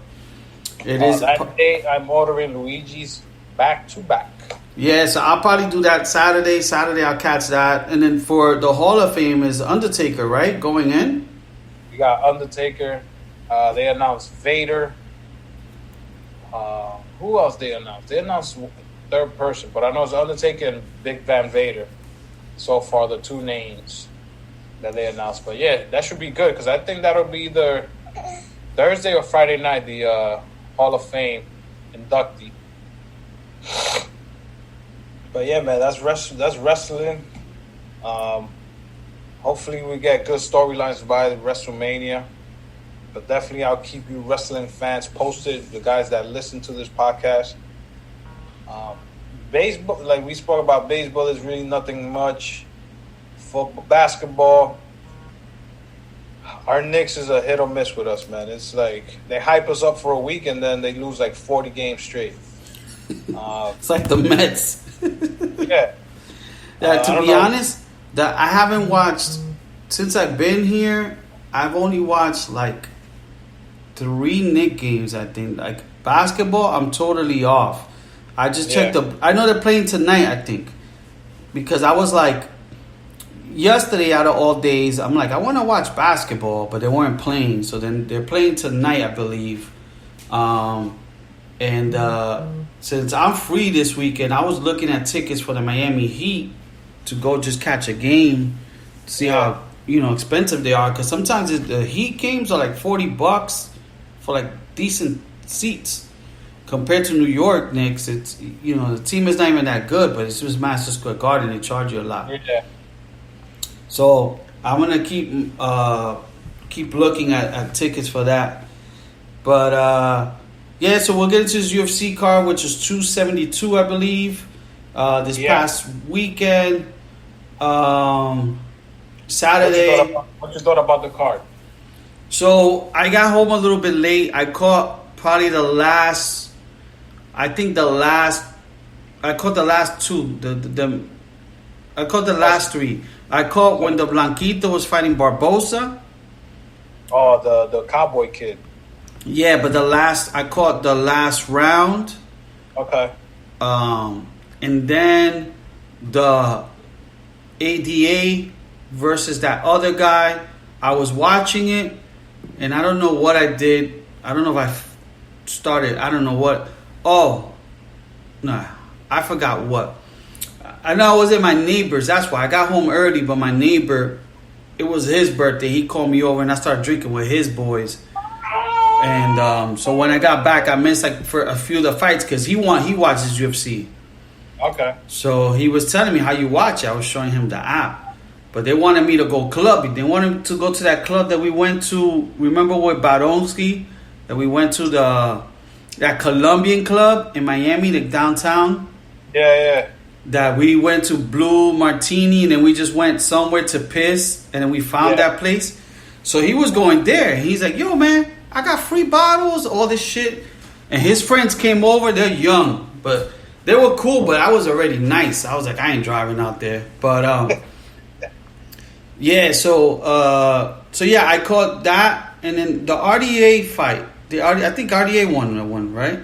it is. That day, I'm ordering Luigi's back to back. Yeah, so I'll probably do that Saturday. Saturday, I'll catch that. And then for the Hall of Fame is Undertaker, right? Going in? You got Undertaker. They announced Vader. Who else they announced? They announced third person, but I know it's Undertaker and Big Van Vader. So far, the 2 names that they announced. But yeah, that should be good because I think that'll be either Thursday or Friday night, the Hall of Fame inductee. But yeah, man, that's wrestling. Hopefully we get good storylines by WrestleMania. But definitely I'll keep you wrestling fans posted, the guys that listen to this podcast. Baseball, like we spoke about, baseball is really nothing much. Football, basketball, our Knicks is a hit or miss with us, man. It's like they hype us up for a week and then they lose 40 games straight. It's like the Mets. Yeah. To be honest, that I haven't watched since I've been here. I've only watched 3 Knicks games. I think basketball, I'm totally off. I just checked I know they're playing tonight. I think because I was yesterday out of all days, I'm I want to watch basketball, but they weren't playing. So then they're playing tonight, I believe. Since I'm free this weekend, I was looking at tickets for the Miami Heat to go just catch a game, see how expensive they are. Because sometimes the Heat games are $40 for decent seats. Compared to New York Knicks, it's the team is not even that good, but it's just Madison Square Garden. They charge you a lot. Yeah. So I'm gonna keep looking at tickets for that. But yeah, so we'll get into this UFC card, which is 272, I believe. This past weekend, Saturday. What you thought about the card? So I got home a little bit late. I caught probably the last. I caught the last 2. I caught the last 3. I caught when the Blanquito was fighting Barbosa. Oh, the Cowboy kid. Yeah, but I caught the last round. Okay. And then the ADA versus that other guy. I was watching it, and I don't know what I did. I don't know if I started. I don't know what. Oh, nah, I forgot what. I know I was at my neighbor's. That's why I got home early. But my neighbor, it was his birthday. He called me over and I started drinking with his boys. And so when I got back, I missed like for a few of the fights because he watches UFC. Okay. So he was telling me how you watch it. I was showing him the app. But they wanted me to go clubbing. They wanted to go to that club that we went to. Remember with Baronsky? That we went to that Colombian club in Miami, like downtown? Yeah. That we went to Blue Martini and then we just went somewhere to piss. And then we found that place. So he was going there. He's like, yo, man, I got free bottles, all this shit. And his friends came over. They're young. But they were cool, but I was already nice. I was like, I ain't driving out there. But, yeah, so yeah, I caught that. And then the RDA fight. I think RDA won that one, right?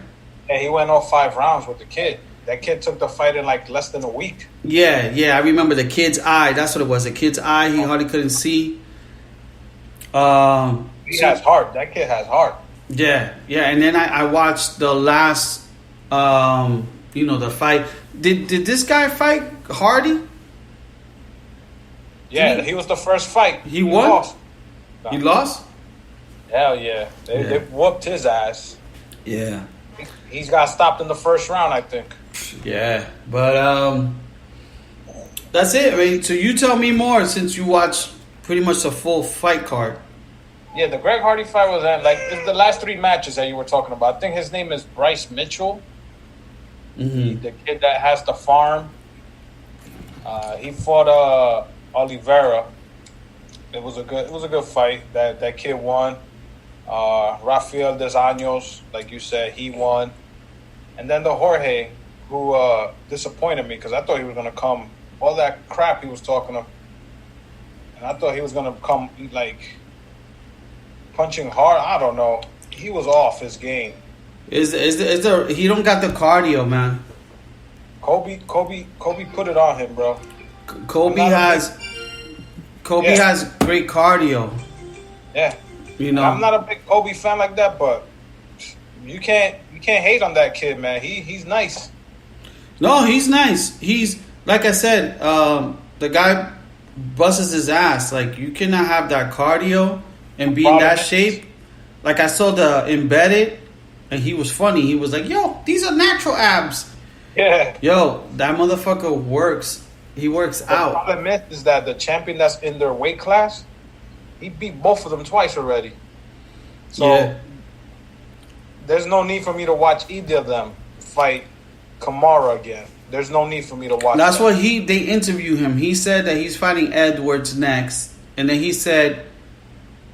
Yeah, he went all 5 rounds with the kid. That kid took the fight in like less than a week. Yeah, I remember the kid's eye. That's what it was. The kid's eye, he hardly couldn't see. He has heart. That kid has heart. Yeah. And then I watched the last, the fight. Did this guy fight Hardy? Yeah, he was the first fight. He won? Lost. He lost? Hell yeah. They whooped his ass. Yeah. He's got stopped in the first round, I think. Yeah. But that's it. I mean, so you tell me more since you watched pretty much the full fight card. Yeah, the Greg Hardy fight was like the last 3 matches that you were talking about. I think his name is Bryce Mitchell. Mm-hmm. The kid that has the farm. He fought Oliveira. It was a good fight. That kid won. Rafael Dos Anjos, like you said, he won. And then the Jorge, who disappointed me because I thought he was gonna come all that crap he was talking of, and I thought he was gonna come like punching hard. I don't know. He was off his game. Is there? He don't got the cardio, man. Kobe put it on him, bro. Kobe has great cardio. Yeah. You know, I'm not a big Kobe fan like that, but you can't hate on that kid, man. He's nice. No, he's nice. He's like I said, the guy busts his ass. Like you cannot have that cardio and be in that shape. Like I saw the Embedded, and he was funny. He was like, "Yo, these are natural abs." Yeah. Yo, that motherfucker works. He works out. The problem is that the champion that's in their weight class, he beat both of them twice already. So there's no need for me to watch either of them fight Kamara again. There's no need for me to watch. That's what they interview him. He said that he's fighting Edwards next, and then he said,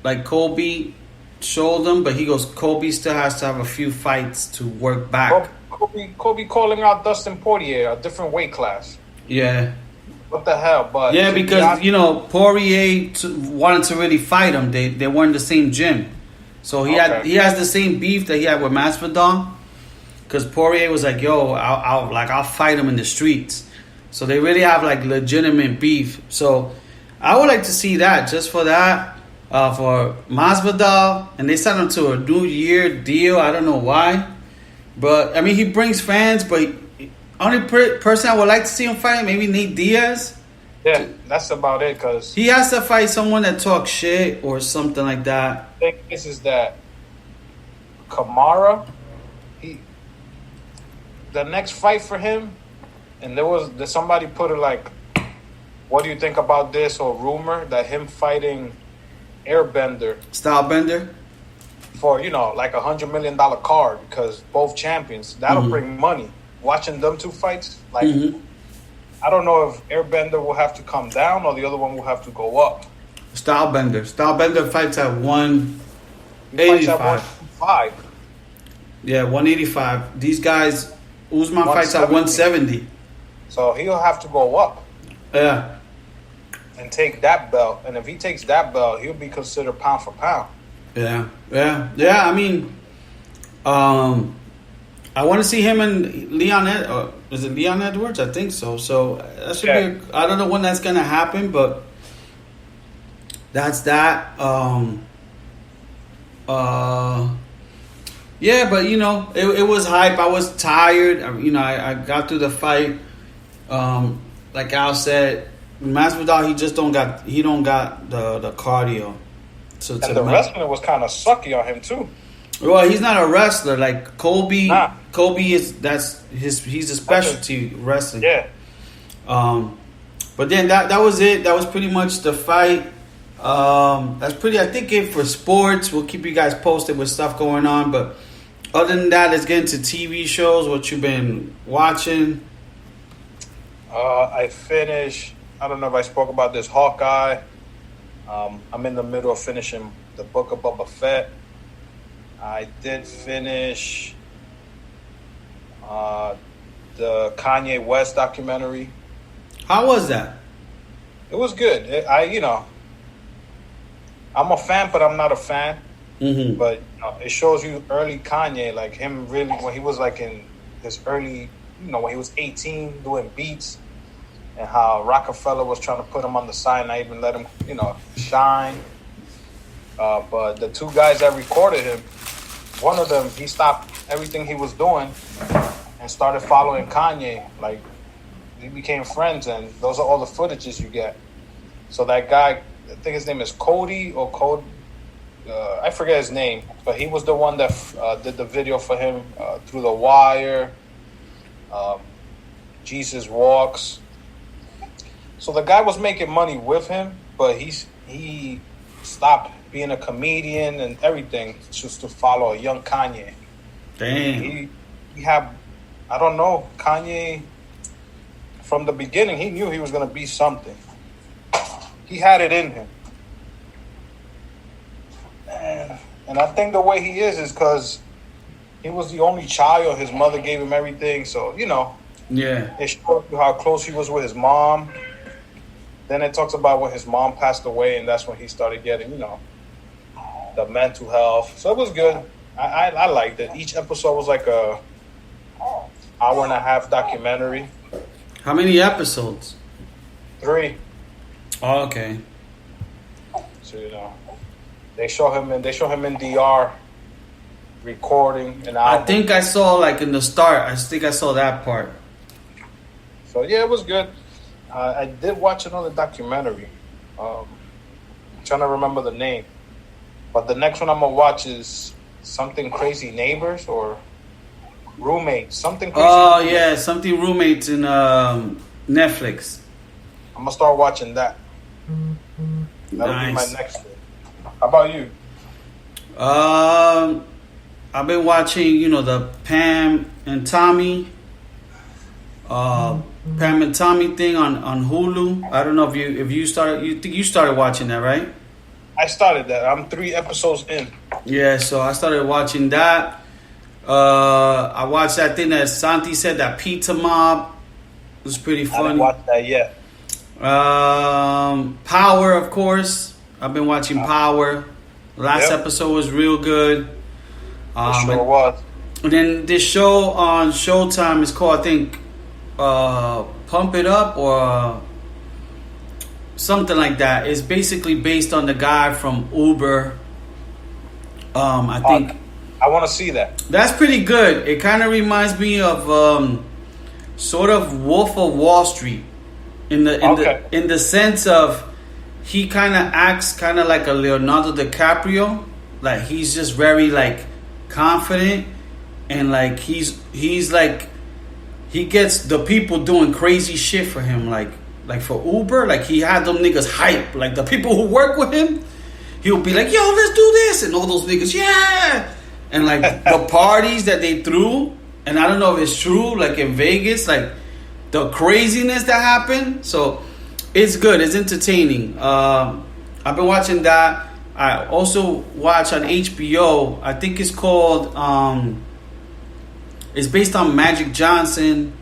like Kobe showed him, but he goes, Kobe still has to have a few fights to work back. Kobe calling out Dustin Poirier, a different weight class. Yeah. What the hell? But yeah, because Poirier wanted to really fight him. They weren't in the same gym, so he has the same beef that he had with Masvidal. Because Poirier was like, "Yo, I'll fight him in the streets." So they really have like legitimate beef. So I would like to see that just for that for Masvidal, and they signed him to a New Year deal. I don't know why, but I mean he brings fans, but. Only person I would like to see him fight, maybe Nate Diaz. Yeah, that's about it. Cause he has to fight someone that talks shit or something like that. The thing is that Kamara, the next fight for him, and there's somebody put it like, what do you think about this or rumor that him fighting Airbender, Stylebender, for like $100 million card because both champions that'll bring money. Watching them 2 fights, like I don't know if Airbender will have to come down or the other one will have to go up. Stylebender fights at 185. Yeah, 185. These guys, Usman fights at 170. So he'll have to go up. Yeah. And take that belt. And if he takes that belt, he'll be considered pound for pound. Yeah. I mean, I want to see him and Leon. Is it Leon Edwards? I think so. So that should be. I don't know when that's gonna happen, but that's that. Yeah, but it was hype. I was tired. I got through the fight. like Al said, Masvidal, he don't got the cardio. So And the wrestling was kind of sucky on him too. Well, he's not a wrestler like Kobe. Nah. Kobe he's a specialty wrestling. Yeah. But then that was it. That was pretty much the fight. That's pretty, I think, it for sports. We'll keep you guys posted with stuff going on. But other than that, let's get into TV shows. What you've been watching? I finished. I don't know if I spoke about this Hawkeye. I'm in the middle of finishing the Book of Boba Fett. I did finish the Kanye West documentary. How was that? It was good. I'm a fan, but I'm not a fan. Mm-hmm. But it shows you early Kanye, like him really when he was like in his early, when he was 18 doing beats, and how Rockefeller was trying to put him on the side, not even let him, shine. But the two guys that recorded him, one of them, he stopped everything he was doing and started following Kanye. Like, he became friends, and those are all the footages you get. So that guy, I think his name is Cody or Code. I forget his name, but he was the one that did the video for him through the wire. Jesus Walks. So the guy was making money with him, but he stopped being a comedian and everything just to follow a young Kanye. Damn. He had, I don't know, Kanye, from the beginning, he knew he was going to be something. He had it in him. And I think the way he is because he was the only child. His mother gave him everything. So, Yeah. it showed you how close he was with his mom. Then it talks about when his mom passed away, and that's when he started getting, the mental health. So it was good. I liked it. Each episode was like a hour and a half documentary. How many episodes? 3. Oh, okay. So they show him in DR recording an album. I think I saw like in the start. I think I saw that part. So yeah, it was good. I did watch another documentary. I'm trying to remember the name, but the next one I'm gonna watch is Something Crazy Neighbors or Roommates. Something crazy. Oh yeah, something roommates in Netflix. I'm gonna start watching that. That'll be my next one. How about you? I've been watching, the Pam and Tommy thing on Hulu. I don't know if you started. You think you started watching that, right? I started that. I'm 3 episodes in. Yeah, so I started watching that. I watched that thing that Santi said, that Pizza Mob. It was pretty funny. I haven't watched that yet. Power, of course. I've been watching Power. Last episode was real good. It sure was. And then this show on Showtime is called, I think, Pump It Up or something like that. It's basically based on the guy from Uber. I think I want to see that. that's pretty good. It kind of reminds me of sort of Wolf of Wall Street in the sense of he kind of acts kind of like a Leonardo DiCaprio. Like he's just very like confident and like he's like he gets the people doing crazy shit for him, like for Uber, like he had them niggas hype, like the people who work with him, he'll be like, yo, let's do this, and all those niggas, yeah, and like the parties that they threw, and I don't know if it's true, like in Vegas, like the craziness that happened. So it's good, it's entertaining. I've been watching that. I also watch on HBO, I think it's called it's based on Magic Johnson.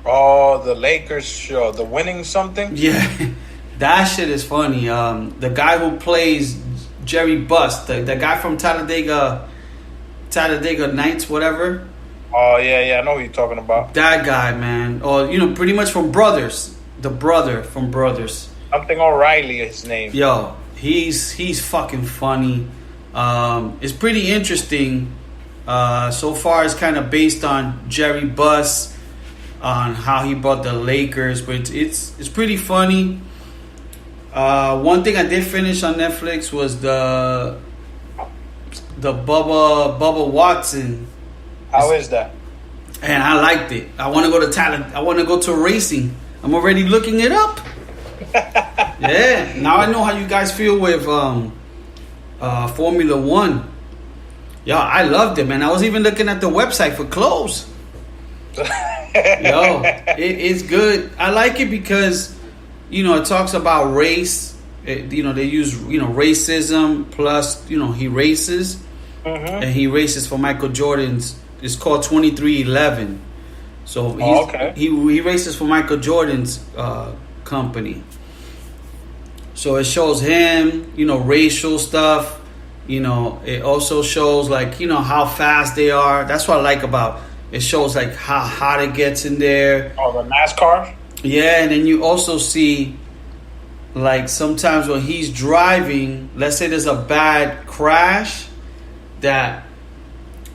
Oh, the Lakers show, the winning something? Yeah, that shit is funny. The guy who plays Jerry Buss, the guy from Talladega Nights, whatever. Oh, yeah, I know what you're talking about. That guy, man. Or, pretty much from Brothers. The brother from Brothers. Something O'Reilly is his name. Yo, he's fucking funny. It's pretty interesting. So far, it's kind of based on Jerry Buss. on how he brought the Lakers, but it's pretty funny. One thing I did finish on Netflix was the Bubba Watson. How is that? And I liked it. I want to go to talent. I want to go to racing. I'm already looking it up. Yeah. Now I know how you guys feel with Formula One. Yo, I loved it, man. I was even looking at the website for clothes. Yo, it's good. I like it because, it talks about race. They use, racism plus, he races. Mm-hmm. And he races for Michael Jordan's. It's called 2311. So he races for Michael Jordan's company. So it shows him, racial stuff. It also shows how fast they are. That's what I like about it. It shows how hot it gets in there. Oh, the NASCAR? Yeah, and then you also see sometimes when he's driving, let's say there's a bad crash that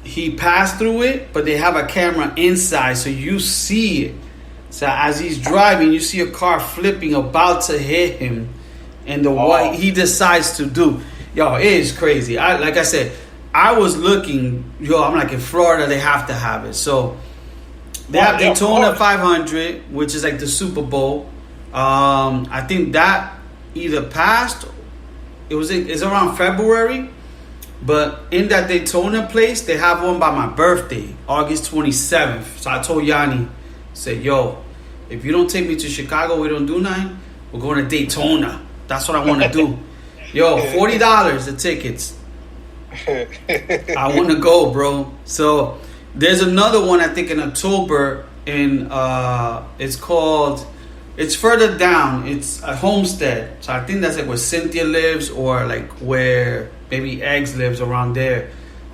he passed through it, but they have a camera inside, so you see it. So as he's driving, you see a car flipping, about to hit him, and what he decides to do. Yo, it is crazy. Like I said, I was looking. I'm like, in Florida, they have to have it. So they have Daytona 500, which is like the Super Bowl. I think that either passed. It's around February. But in that Daytona place, they have one by my birthday, August 27th. So I told Yanni, said, yo, if you don't take me to Chicago, we don't do nothing, we're going to Daytona. That's what I want to do. Yo, $40 the tickets. I want to go, bro. So there's another one, I think, in October. It's further down. It's a Homestead. So I think that's where Cynthia lives, or where maybe Eggs lives, around there.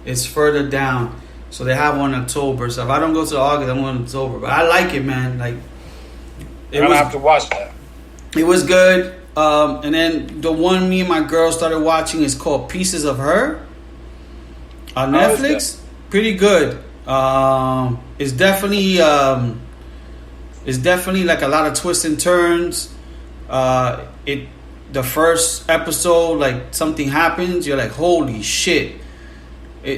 It's further down. So they have one in October. So if I don't go to August, I'm going to October. But I like it, man. I'm going to have to watch that. It was good. And then the one me and my girl started watching is called Pieces of Her on Netflix. Pretty good. It's definitely a lot of twists and turns. The first episode, something happens, you're like, holy shit.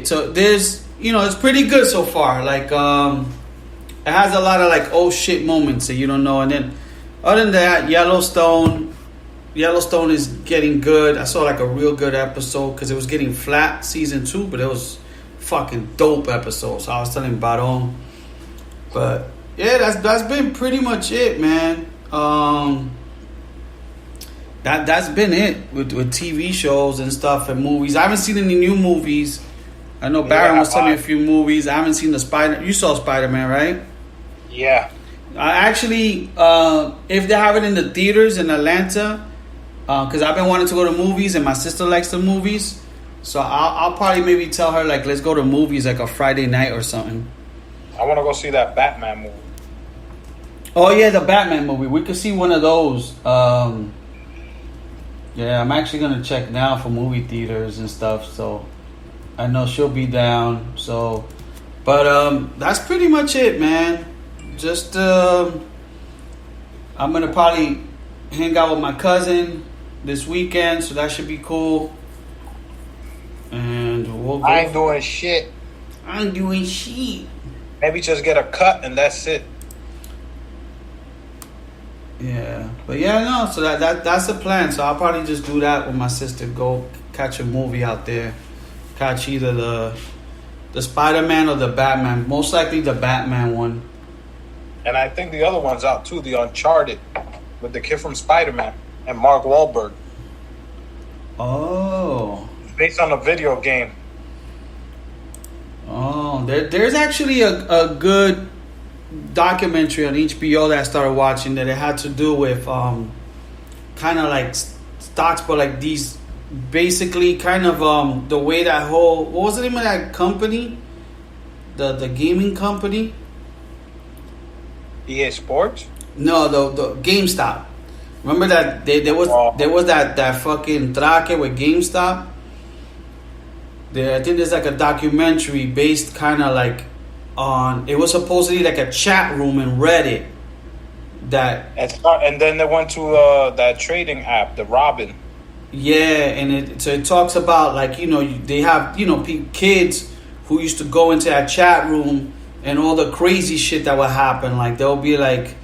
So there's, it's pretty good so far. It has a lot of oh shit moments that you don't know. And then other than that, Yellowstone is getting good. I saw a real good episode because it was getting flat season 2, but it was fucking dope episode. So I was telling Baron. But yeah, that's been pretty much it, man. That's been it with TV shows and stuff and movies. I haven't seen any new movies. I know Baron was telling me a few movies. I haven't seen You saw Spider-Man, right? Yeah. I actually, if they have it in the theaters in Atlanta, because I've been wanting to go to movies and my sister likes the movies, so I'll probably maybe tell her let's go to movies a Friday night or something. I want to go see that Batman movie. Oh yeah, the Batman movie. We could see one of those. Yeah, I'm actually gonna check now for movie theaters and stuff. So I know she'll be down. So, but that's pretty much it, man. Just I'm gonna probably hang out with my cousin this weekend, so that should be cool. And we'll go. I ain't doing shit. Maybe just get a cut and that's it. Yeah, but no. So that's the plan. So I'll probably just do that with my sister. Go catch a movie out there. Catch either the Spider-Man or the Batman. Most likely the Batman one. And I think the other one's out too. The Uncharted with the kid from Spider-Man and Mark Wahlberg. Oh. It's based on a video game. Oh, there's actually a good documentary on HBO that I started watching that it had to do with kind of stocks, but these basically kind of the way that what was the name of that company, the gaming company? EA Sports? No, the GameStop. Remember that there was that fucking traque with GameStop. I think there's a documentary based kind of on. It was supposedly like a chat room in Reddit. And then they went to that trading app, the Robin. Yeah, and it talks about like they have kids who used to go into that chat room and all the crazy shit that would happen. Like they'll be like,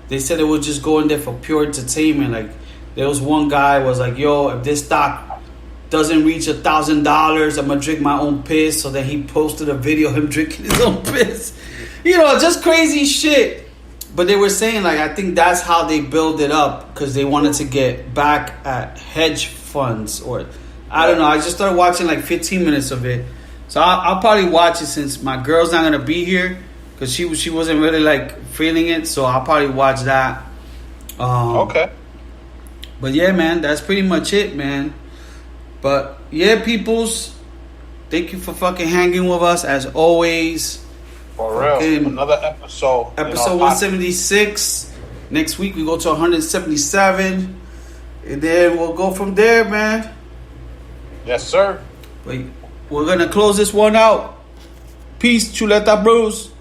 they said they would just go in there for pure entertainment. Like there was one guy was like, yo, if this stock doesn't reach $1,000, I'm gonna drink my own piss. So then he posted a video of him drinking his own piss. Just crazy shit. But they were saying, like, I think that's how they build it up because they wanted to get back at hedge funds or I don't know. I just started watching like 15 minutes of it. So I'll probably watch it since my girl's not going to be here because she wasn't really like feeling it. So I'll probably watch that. Okay. But yeah, man, that's pretty much it, man. But yeah, peoples, thank you for fucking hanging with us as always. For real, another episode. Episode 176. Next week we go to 177. And then we'll go from there, man. Yes, sir. But we're going to close this one out. Peace, Chuleta Bros.